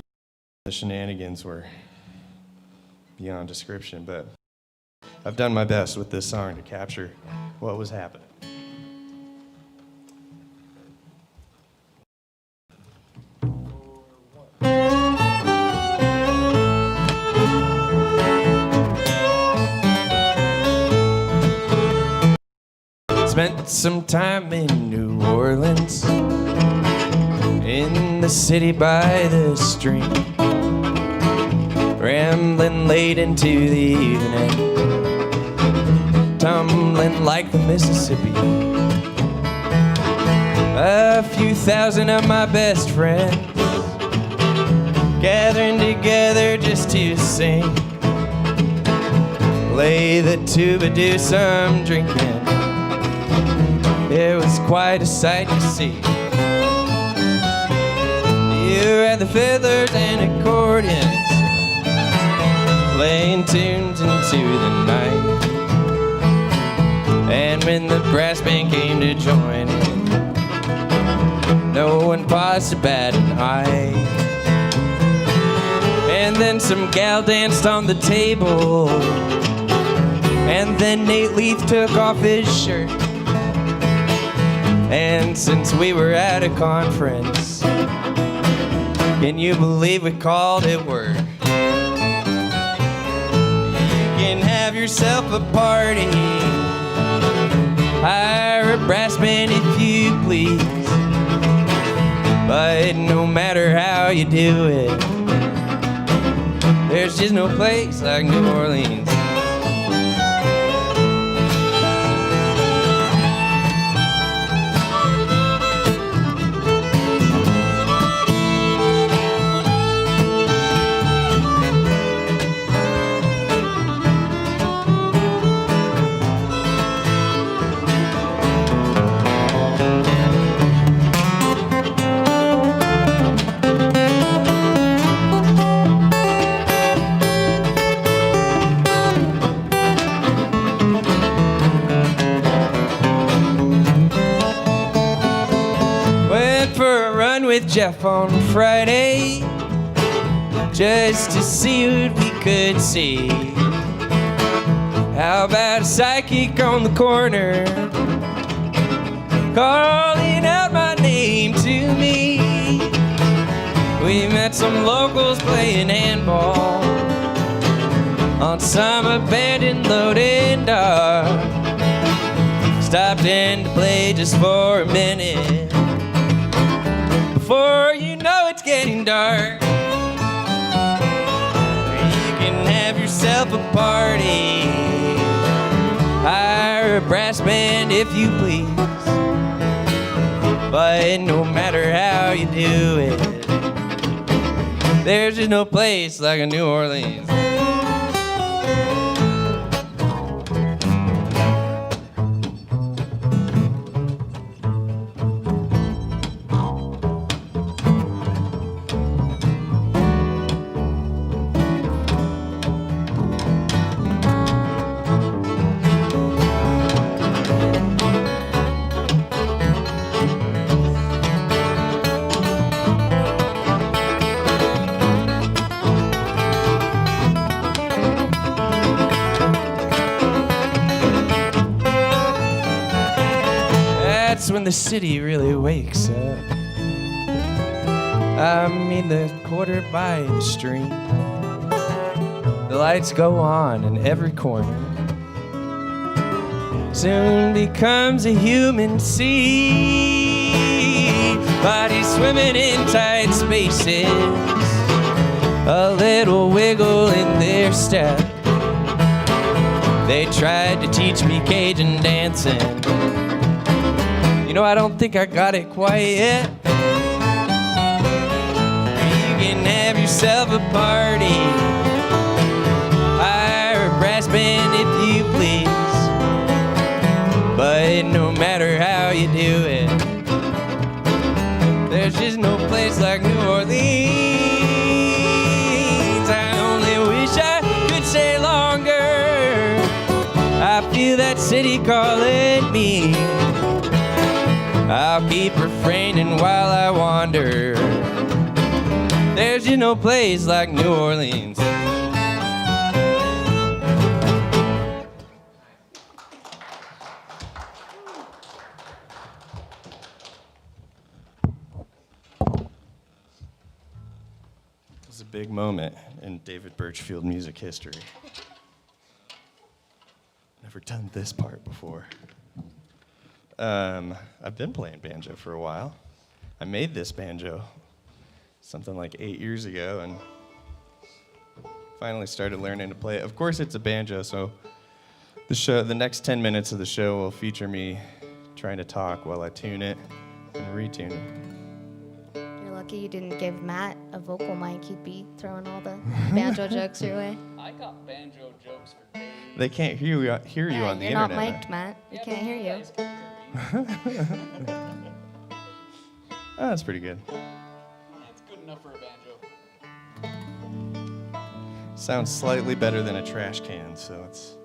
the shenanigans were beyond description, but I've done my best with this song to capture what was happening. Spent some time in New Orleans, in the city by the stream, rambling late into the evening, tumbling like the Mississippi. A few thousand of my best friends gathering together just to sing, play the tuba, do some drinking. It was quite a sight to see. You had the fiddlers and accordions playing tunes into the night. And when the brass band came to join in, no one paused to bat an eye. And then some gal danced on the table, and then Nate Leith took off his shirt. And since we were at a conference, can you believe we called it work? You can have yourself a party, hire a brass band if you please, but no matter how you do it, there's just no place like New Orleans. With Jeff on Friday, just to see what we could see. How about a psychic on the corner calling out my name to me? We met some locals playing handball on some abandoned loading dock. Stopped in to play just for a minute. Before you know it's getting dark, you can have yourself a party, hire a brass band if you please, but no matter how you do it, there's just no place like a New Orleans. When the city really wakes up, I mean the quarter by the stream, the lights go on in every corner, soon becomes a human sea. Bodies swimming in tight spaces, a little wiggle in their step. They tried to teach me Cajun dancing. You know, I don't think I got it quite yet. You can have yourself a party, hire a brass band if you please. But no matter how you do it, there's just no place like New Orleans. I only wish I could stay longer. I feel that city calling me. I'll keep refraining while I wander. There's just no place like New Orleans. It was a big moment in David Birchfield music history. Never done this part before. I've been playing banjo for a while. I made this banjo something like 8 years ago and finally started learning to play it. Of course, it's a banjo, so the next 10 minutes of the show will feature me trying to talk while I tune it and retune it. You're lucky you didn't give Matt a vocal mic. He'd be throwing all the banjo jokes your way. I got banjo jokes for days. They can't hear you on the you're not internet. mic'd, Matt. We can't hear you. guys can hear me. Oh, that's pretty good. That's good enough for a banjo. Sounds slightly better than a trash can, so it's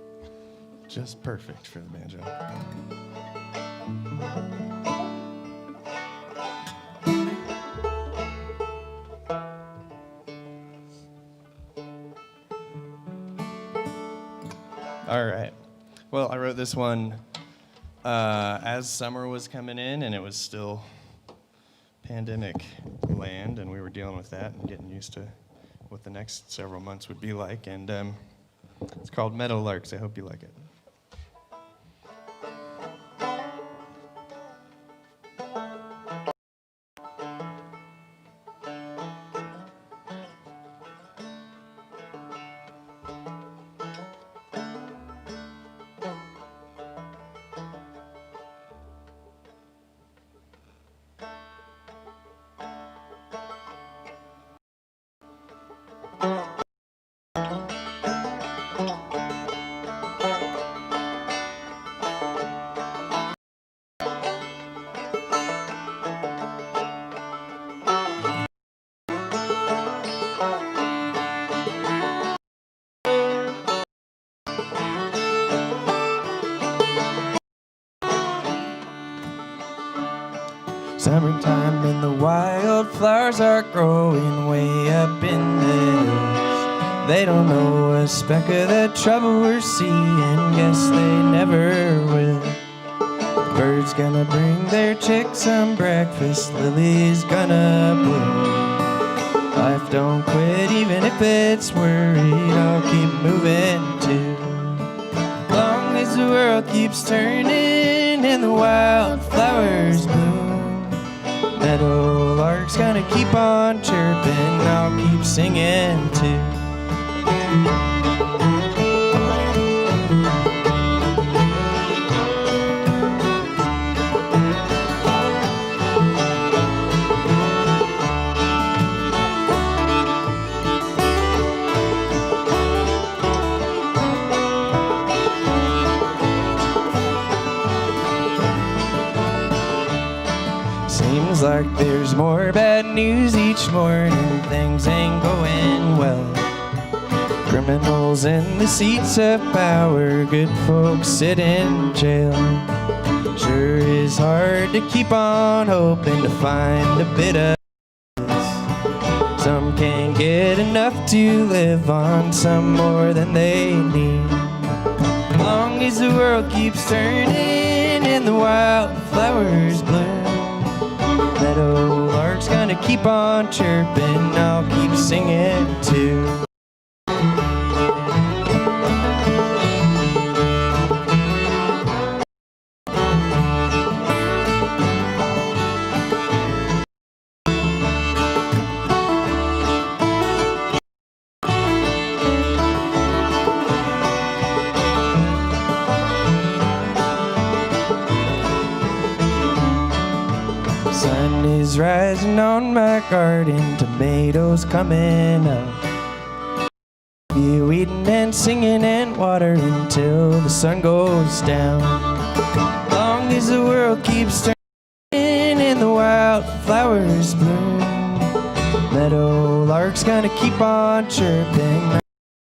just perfect for the banjo. All right. Well, I wrote this one as summer was coming in, and it was still pandemic land, and we were dealing with that and getting used to what the next several months would be like. And it's called Meadowlarks. I hope you like it. Summertime and the wildflowers are growing way up in the hills. They don't know a speck of the trouble we're seeing, guess they never will. The bird's gonna bring their chicks some breakfast, lily's gonna bloom. Life don't quit even if it's worried, I'll keep moving too. Long as the world keeps turning and the wildflowers bloom. Meadowlark's gonna keep on chirping, I'll keep singing too. Seems like there's more bad news each morning, things ain't going well. Criminals in the seats of power, good folks sit in jail. Sure is hard to keep on hoping to find a bit of peace. Some can't get enough to live on, some more than they need. Long as the world keeps turning and the wildflowers bloom, Meadowlark's gonna keep on chirping, I'll keep singing too. Sun's rising on my garden, tomatoes coming up. Be weeding and singing and watering until the sun goes down. Long as the world keeps turning and the wildflowers bloom, meadow lark's gonna keep on chirping,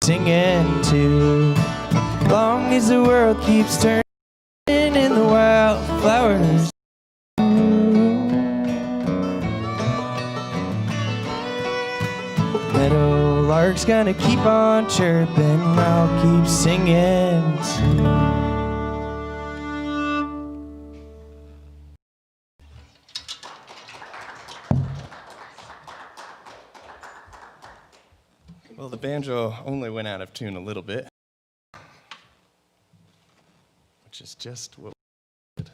singing too. Long as the world keeps turning and the wildflowers bloom, meadow lark's gonna keep on chirping, I'll keep singing too. Well, the banjo only went out of tune a little bit, which is just what we did.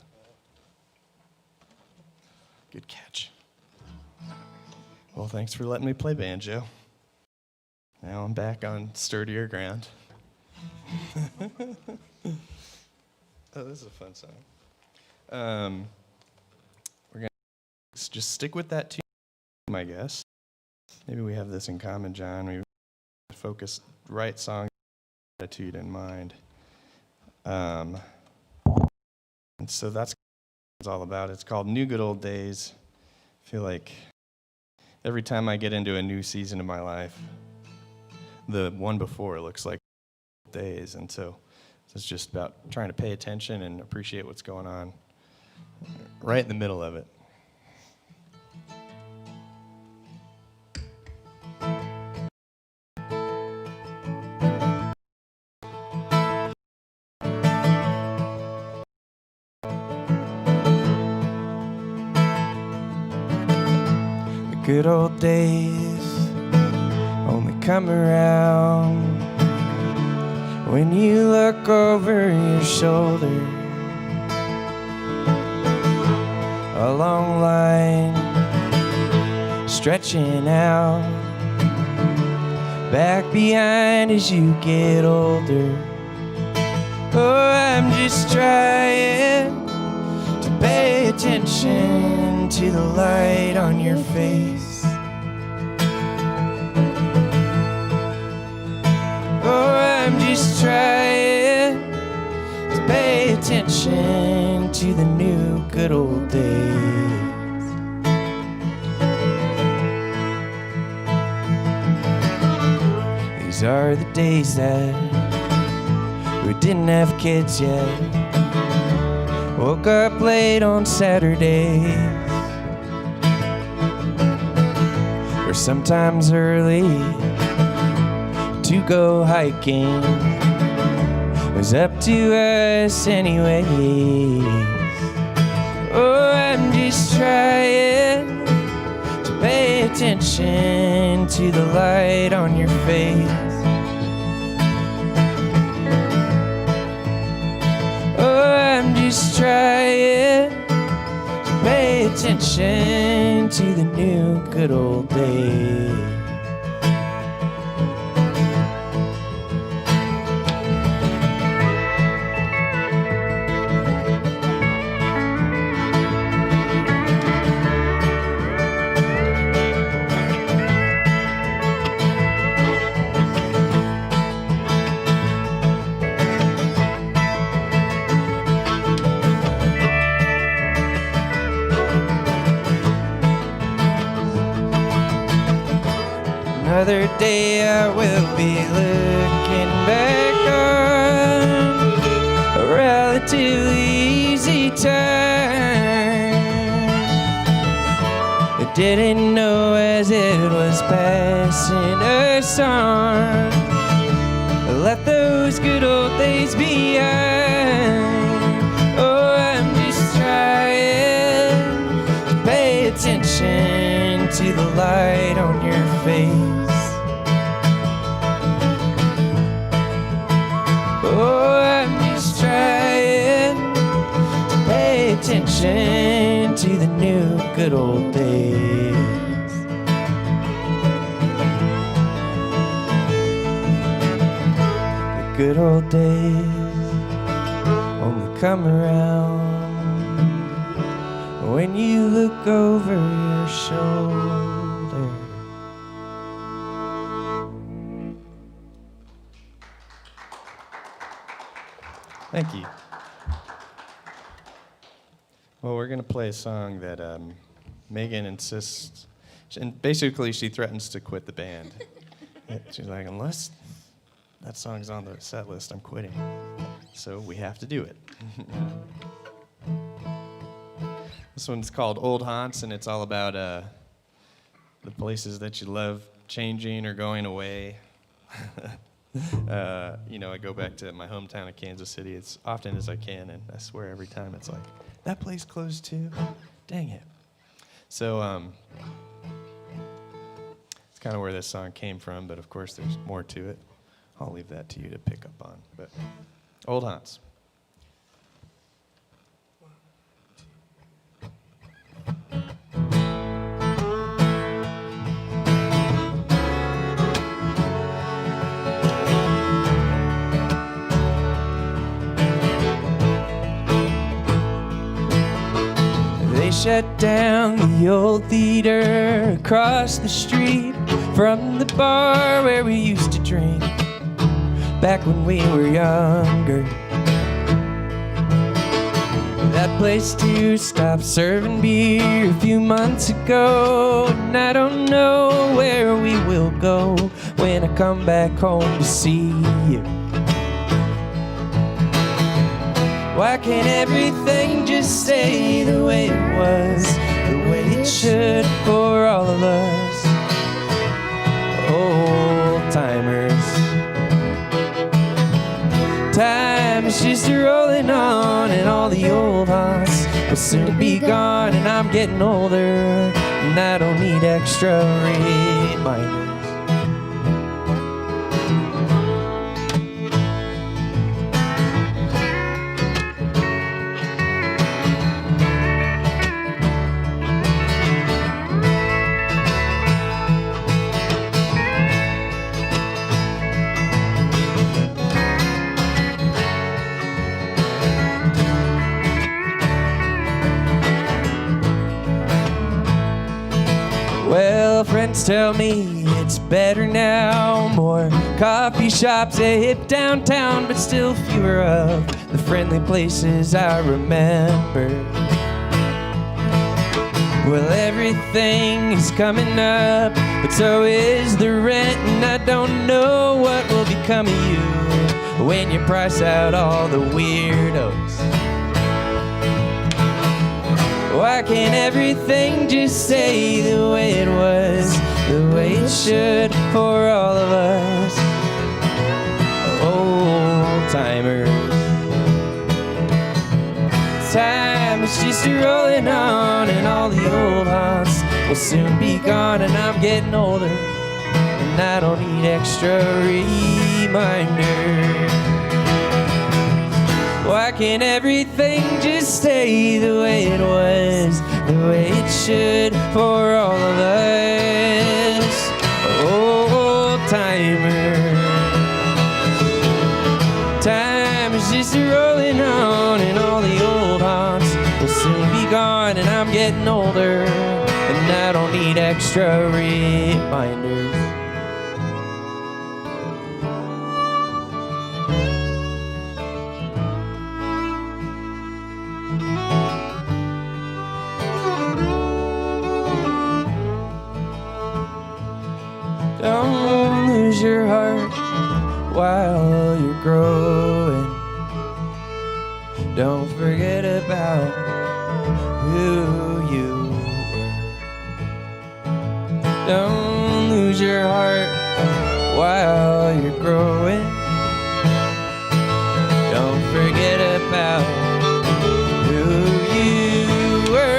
Good catch. Well, thanks for letting me play banjo. Now I'm back on sturdier ground. Oh, this is a fun song. We're gonna just stick with that tune, I guess. Maybe we have this in common, John. We focus right song attitude in mind. And so that's what it's all about. It's called New Good Old Days. I feel like every time I get into a new season of my life, the one before looks like days. And so it's just about trying to pay attention and appreciate what's going on right in the middle of it. Good old days only come around when you look over your shoulder. A long line stretching out back behind as you get older. Oh, I'm just trying to pay attention to the light on your face. Oh, I'm just trying to pay attention to the new good old days. These are the days that we didn't have kids yet. Woke up late on Saturdays, or sometimes early to go hiking. It was up to us anyways. Oh, I'm just trying to pay attention to the light on your face. Oh, I'm just trying to pay attention to the new good old days. Another day I will be looking back on a relatively easy time. I didn't know as it was passing us on. I left those good old days behind. Oh, I'm just trying to pay attention to the light on your face. Oh, I'm just trying to pay attention to the new good old days. The good old days only come around when you look over your shoulder. Thank you. Well, we're going to play a song that Megan insists, and basically she threatens to quit the band. She's like, unless that song's on the set list, I'm quitting. So we have to do it. This one's called Old Haunts, and it's all about the places that you love changing or going away. I go back to my hometown of Kansas City as often as I can, and I swear every time it's like, that place closed too? Dang it. So it's kind of where this song came from, but of course there's more to it. I'll leave that to you to pick up on. But Old Haunts. Shut down the old theater across the street from the bar where we used to drink back when we were younger. That place too stopped serving beer a few months ago, and I don't know where we will go when I come back home to see you. Why can't everything just stay the way it was, the way it should for all of us, old timers? Time is just rolling on, and all the old haunts will soon be gone, and I'm getting older, and I don't need extra reminders. Well, friends tell me it's better now. More coffee shops, a hip downtown, but still fewer of the friendly places I remember. Well, everything is coming up, but so is the rent, and I don't know what will become of you when you price out all the weirdos. Why can't everything just stay the way it was, the way it should for all of us, old timers? Time is just rolling on, and all the old haunts will soon be gone, and I'm getting older, and I don't need extra reminders. Why can't everything just stay the way it was, the way it should for all of us, old timers? Time is just rolling on, and all the old haunts will soon be gone, and I'm getting older, and I don't need extra reminders. Don't lose your heart while you're growing. Don't forget about who you were. Don't lose your heart while you're growing. Don't forget about who you were.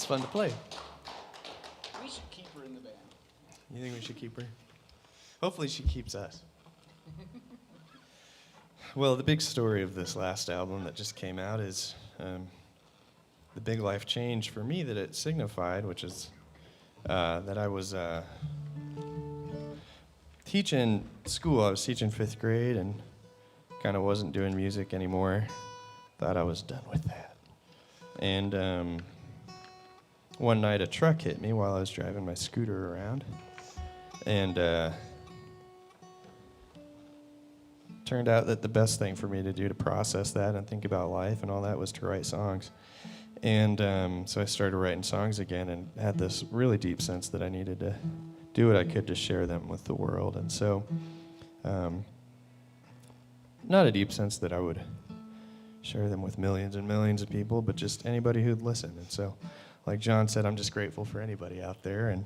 fun to play. We should keep her in the band. You think we should keep her? Hopefully she keeps us. Well, the big story of this last album that just came out is the big life change for me that it signified, which is that I was teaching school. I was teaching 5th grade and kind of wasn't doing music anymore. Thought I was done with that. And one night a truck hit me while I was driving my scooter around. And turned out that the best thing for me to do to process that and think about life and all that was to write songs. And so I started writing songs again and had this really deep sense that I needed to do what I could to share them with the world. And so, not a deep sense that I would share them with millions and millions of people, but just anybody who'd listen. And so, like John said, I'm just grateful for anybody out there. And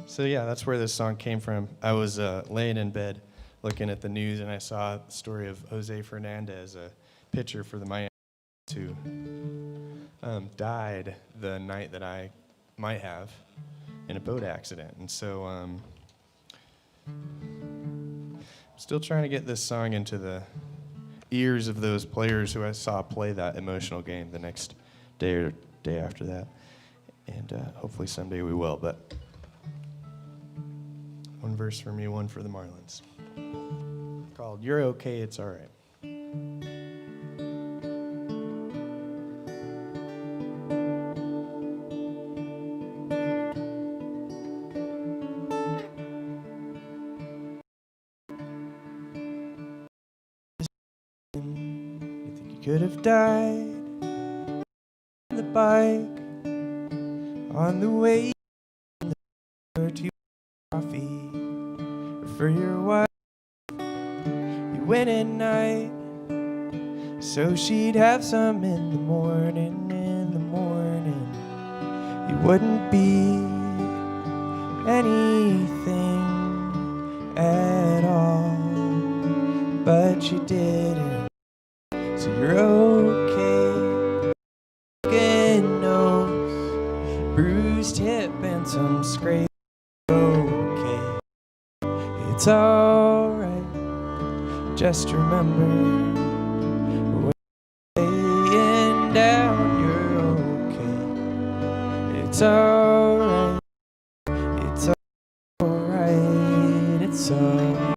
so yeah, that's where this song came from. I was laying in bed looking at the news, and I saw the story of Jose Fernandez, a pitcher for the Miami who died the night that I might have in a boat accident. And so I'm still trying to get this song into the ears of those players who I saw play that emotional game the next day or day after that. And hopefully someday we will. But one verse for me, one for the Marlins, called You're Okay, It's All Right. You think you could have died on the bike on the way to coffee, or for your wife you went at night so she'd have some in the morning. You wouldn't be anything at all, but you didn't, so you're okay. Broken nose, bruised hip, and some scrape. Okay, it's alright. Just remember, when you're laying down, you're okay. It's alright. It's alright. It's alright.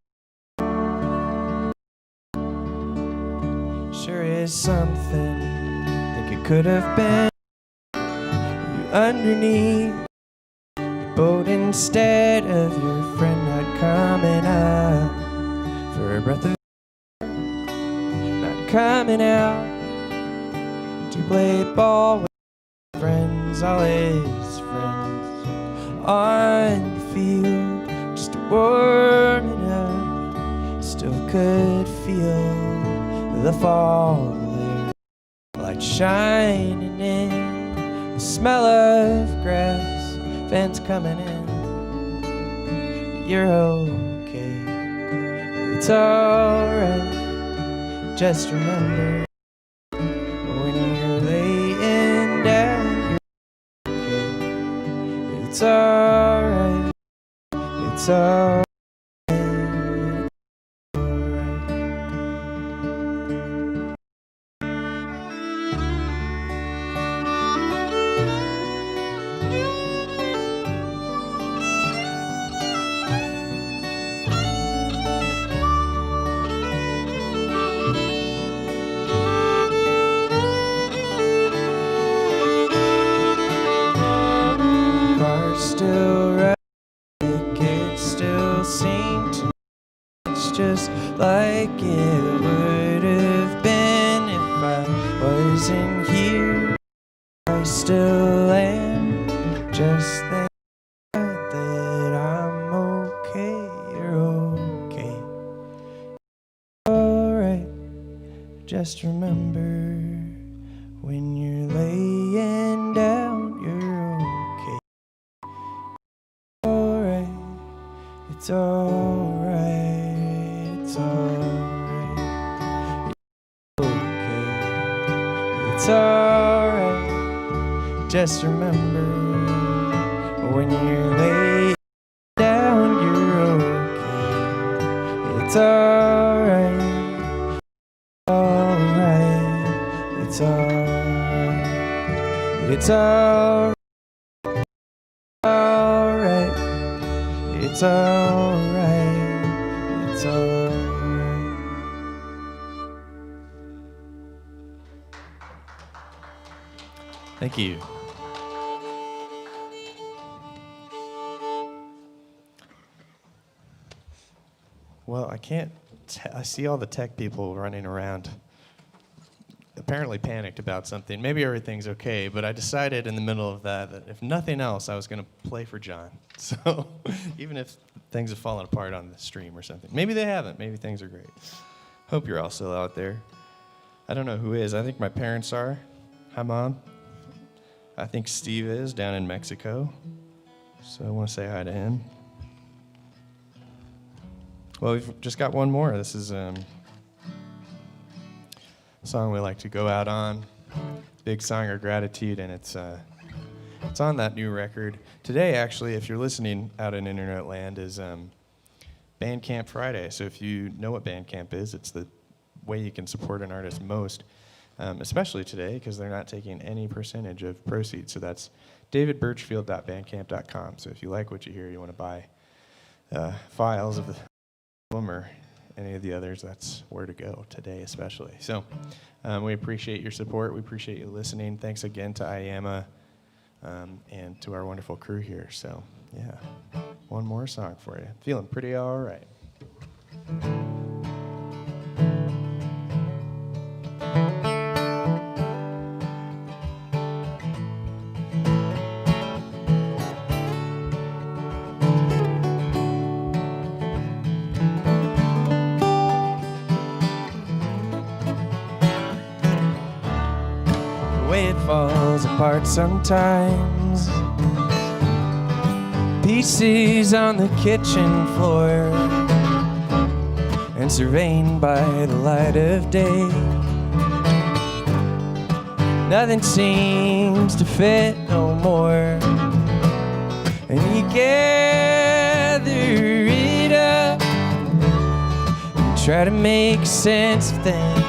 Sure is something like it could have been you underneath the boat instead of your friend not coming up for a breath of air, not coming out to play ball with friends, all his friends on the field, just warming up. Still could feel the fall there, light shining in, the smell of grass, fans coming in. You're okay, it's alright. Just remember, when you're laying down, you're okay. It's alright, it's alright. Still right, it still seemed to. It's just like it would have been if I wasn't here. I still am, just thank God that I'm okay. You're okay, alright. Just remember, when you're laying down, you're okay. It's alright, it's alright, okay, it's alright. just remember when you're laid down, you're okay. It's alright, alright, it's alright, it's alright, alright, it's alright, it's alright. Thank you. Well, I see all the tech people running around, apparently panicked about something. Maybe everything's okay, but I decided in the middle of that if nothing else, I was going to play for John. So even if things have fallen apart on the stream or something. Maybe they haven't. Maybe things are great. Hope you're all still out there. I don't know who is. I think my parents are. Hi, Mom. I think Steve is down in Mexico. So I want to say hi to him. Well, we've just got one more. This is a song we like to go out on. Big song of gratitude, and it's on that new record. Today, actually, if you're listening out in internet land, is Bandcamp Friday. So if you know what Bandcamp is, it's the way you can support an artist most, especially today, because they're not taking any percentage of proceeds. So that's davidbirchfield.bandcamp.com. So if you like what you hear, you want to buy files of the album or any of the others, that's where to go today especially. So we appreciate your support. We appreciate you listening. Thanks again to IAMA and to our wonderful crew here. So yeah, one more song for you. Feeling pretty all right. Falls apart sometimes. Pieces on the kitchen floor and surveyed by the light of day. Nothing seems to fit no more, and you gather it up and try to make sense of things.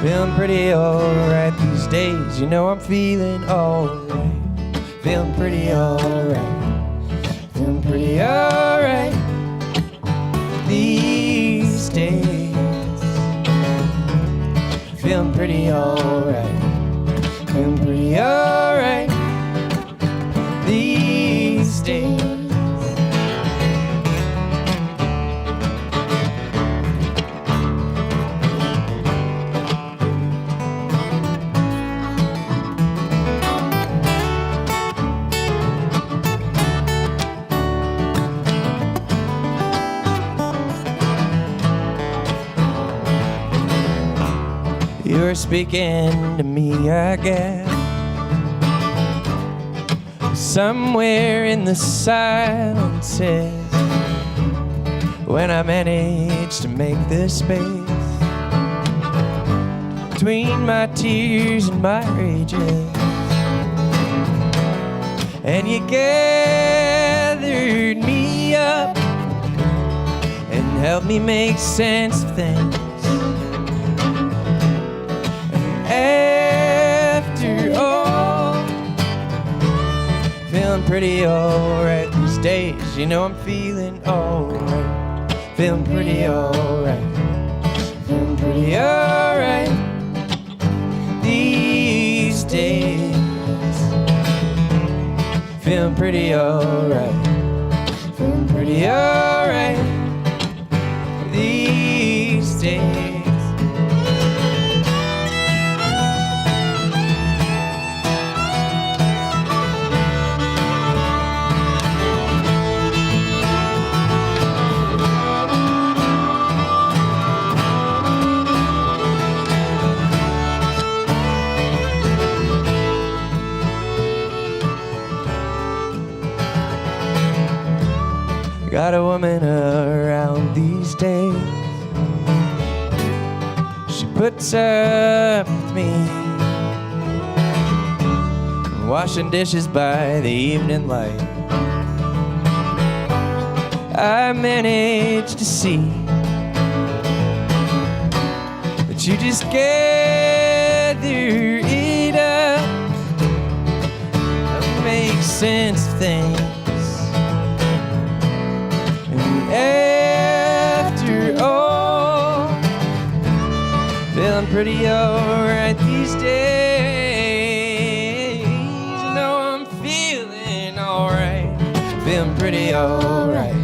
Feeling pretty alright these days. You know I'm feeling alright. Feeling pretty alright. Feeling pretty alright these days. Feeling pretty alright. Feeling pretty alright these days. You're speaking to me, I guess. Somewhere in the silences, when I manage to make this space between my tears and my rages, and you gathered me up and helped me make sense of things. After all, feeling pretty alright these days. You know I'm feeling alright. Feeling pretty alright. Feeling pretty alright these days. Feeling pretty alright. Feeling pretty alright these days. Got a woman around these days puts up with me. Washing dishes by the evening light, I managed to see that you just gather it up and make sense of things. And after all, feeling pretty alright these days. You know I'm feeling alright, feeling pretty alright,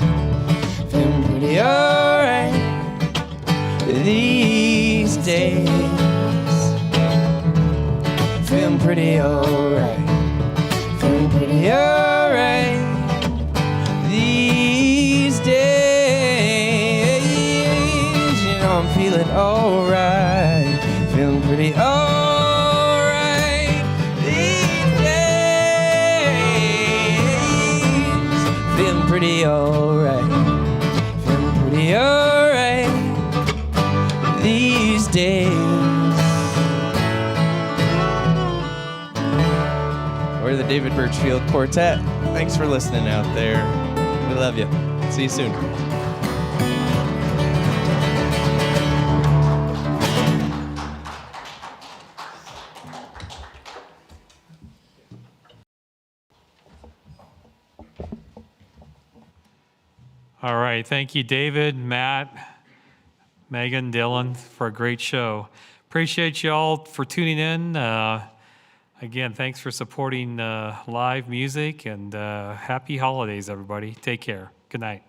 feeling pretty alright these days. Feeling pretty alright, feeling pretty alright these days. You know I'm feeling alright, feeling pretty alright these days. Feeling pretty alright, feeling pretty alright these days. We're the David Birchfield Quartet. Thanks for listening out there. We love you. See you soon. All right. Thank you, David, Matt, Megan, Dylan, for a great show. Appreciate you all for tuning in. Again, thanks for supporting live music, and happy holidays, everybody. Take care. Good night.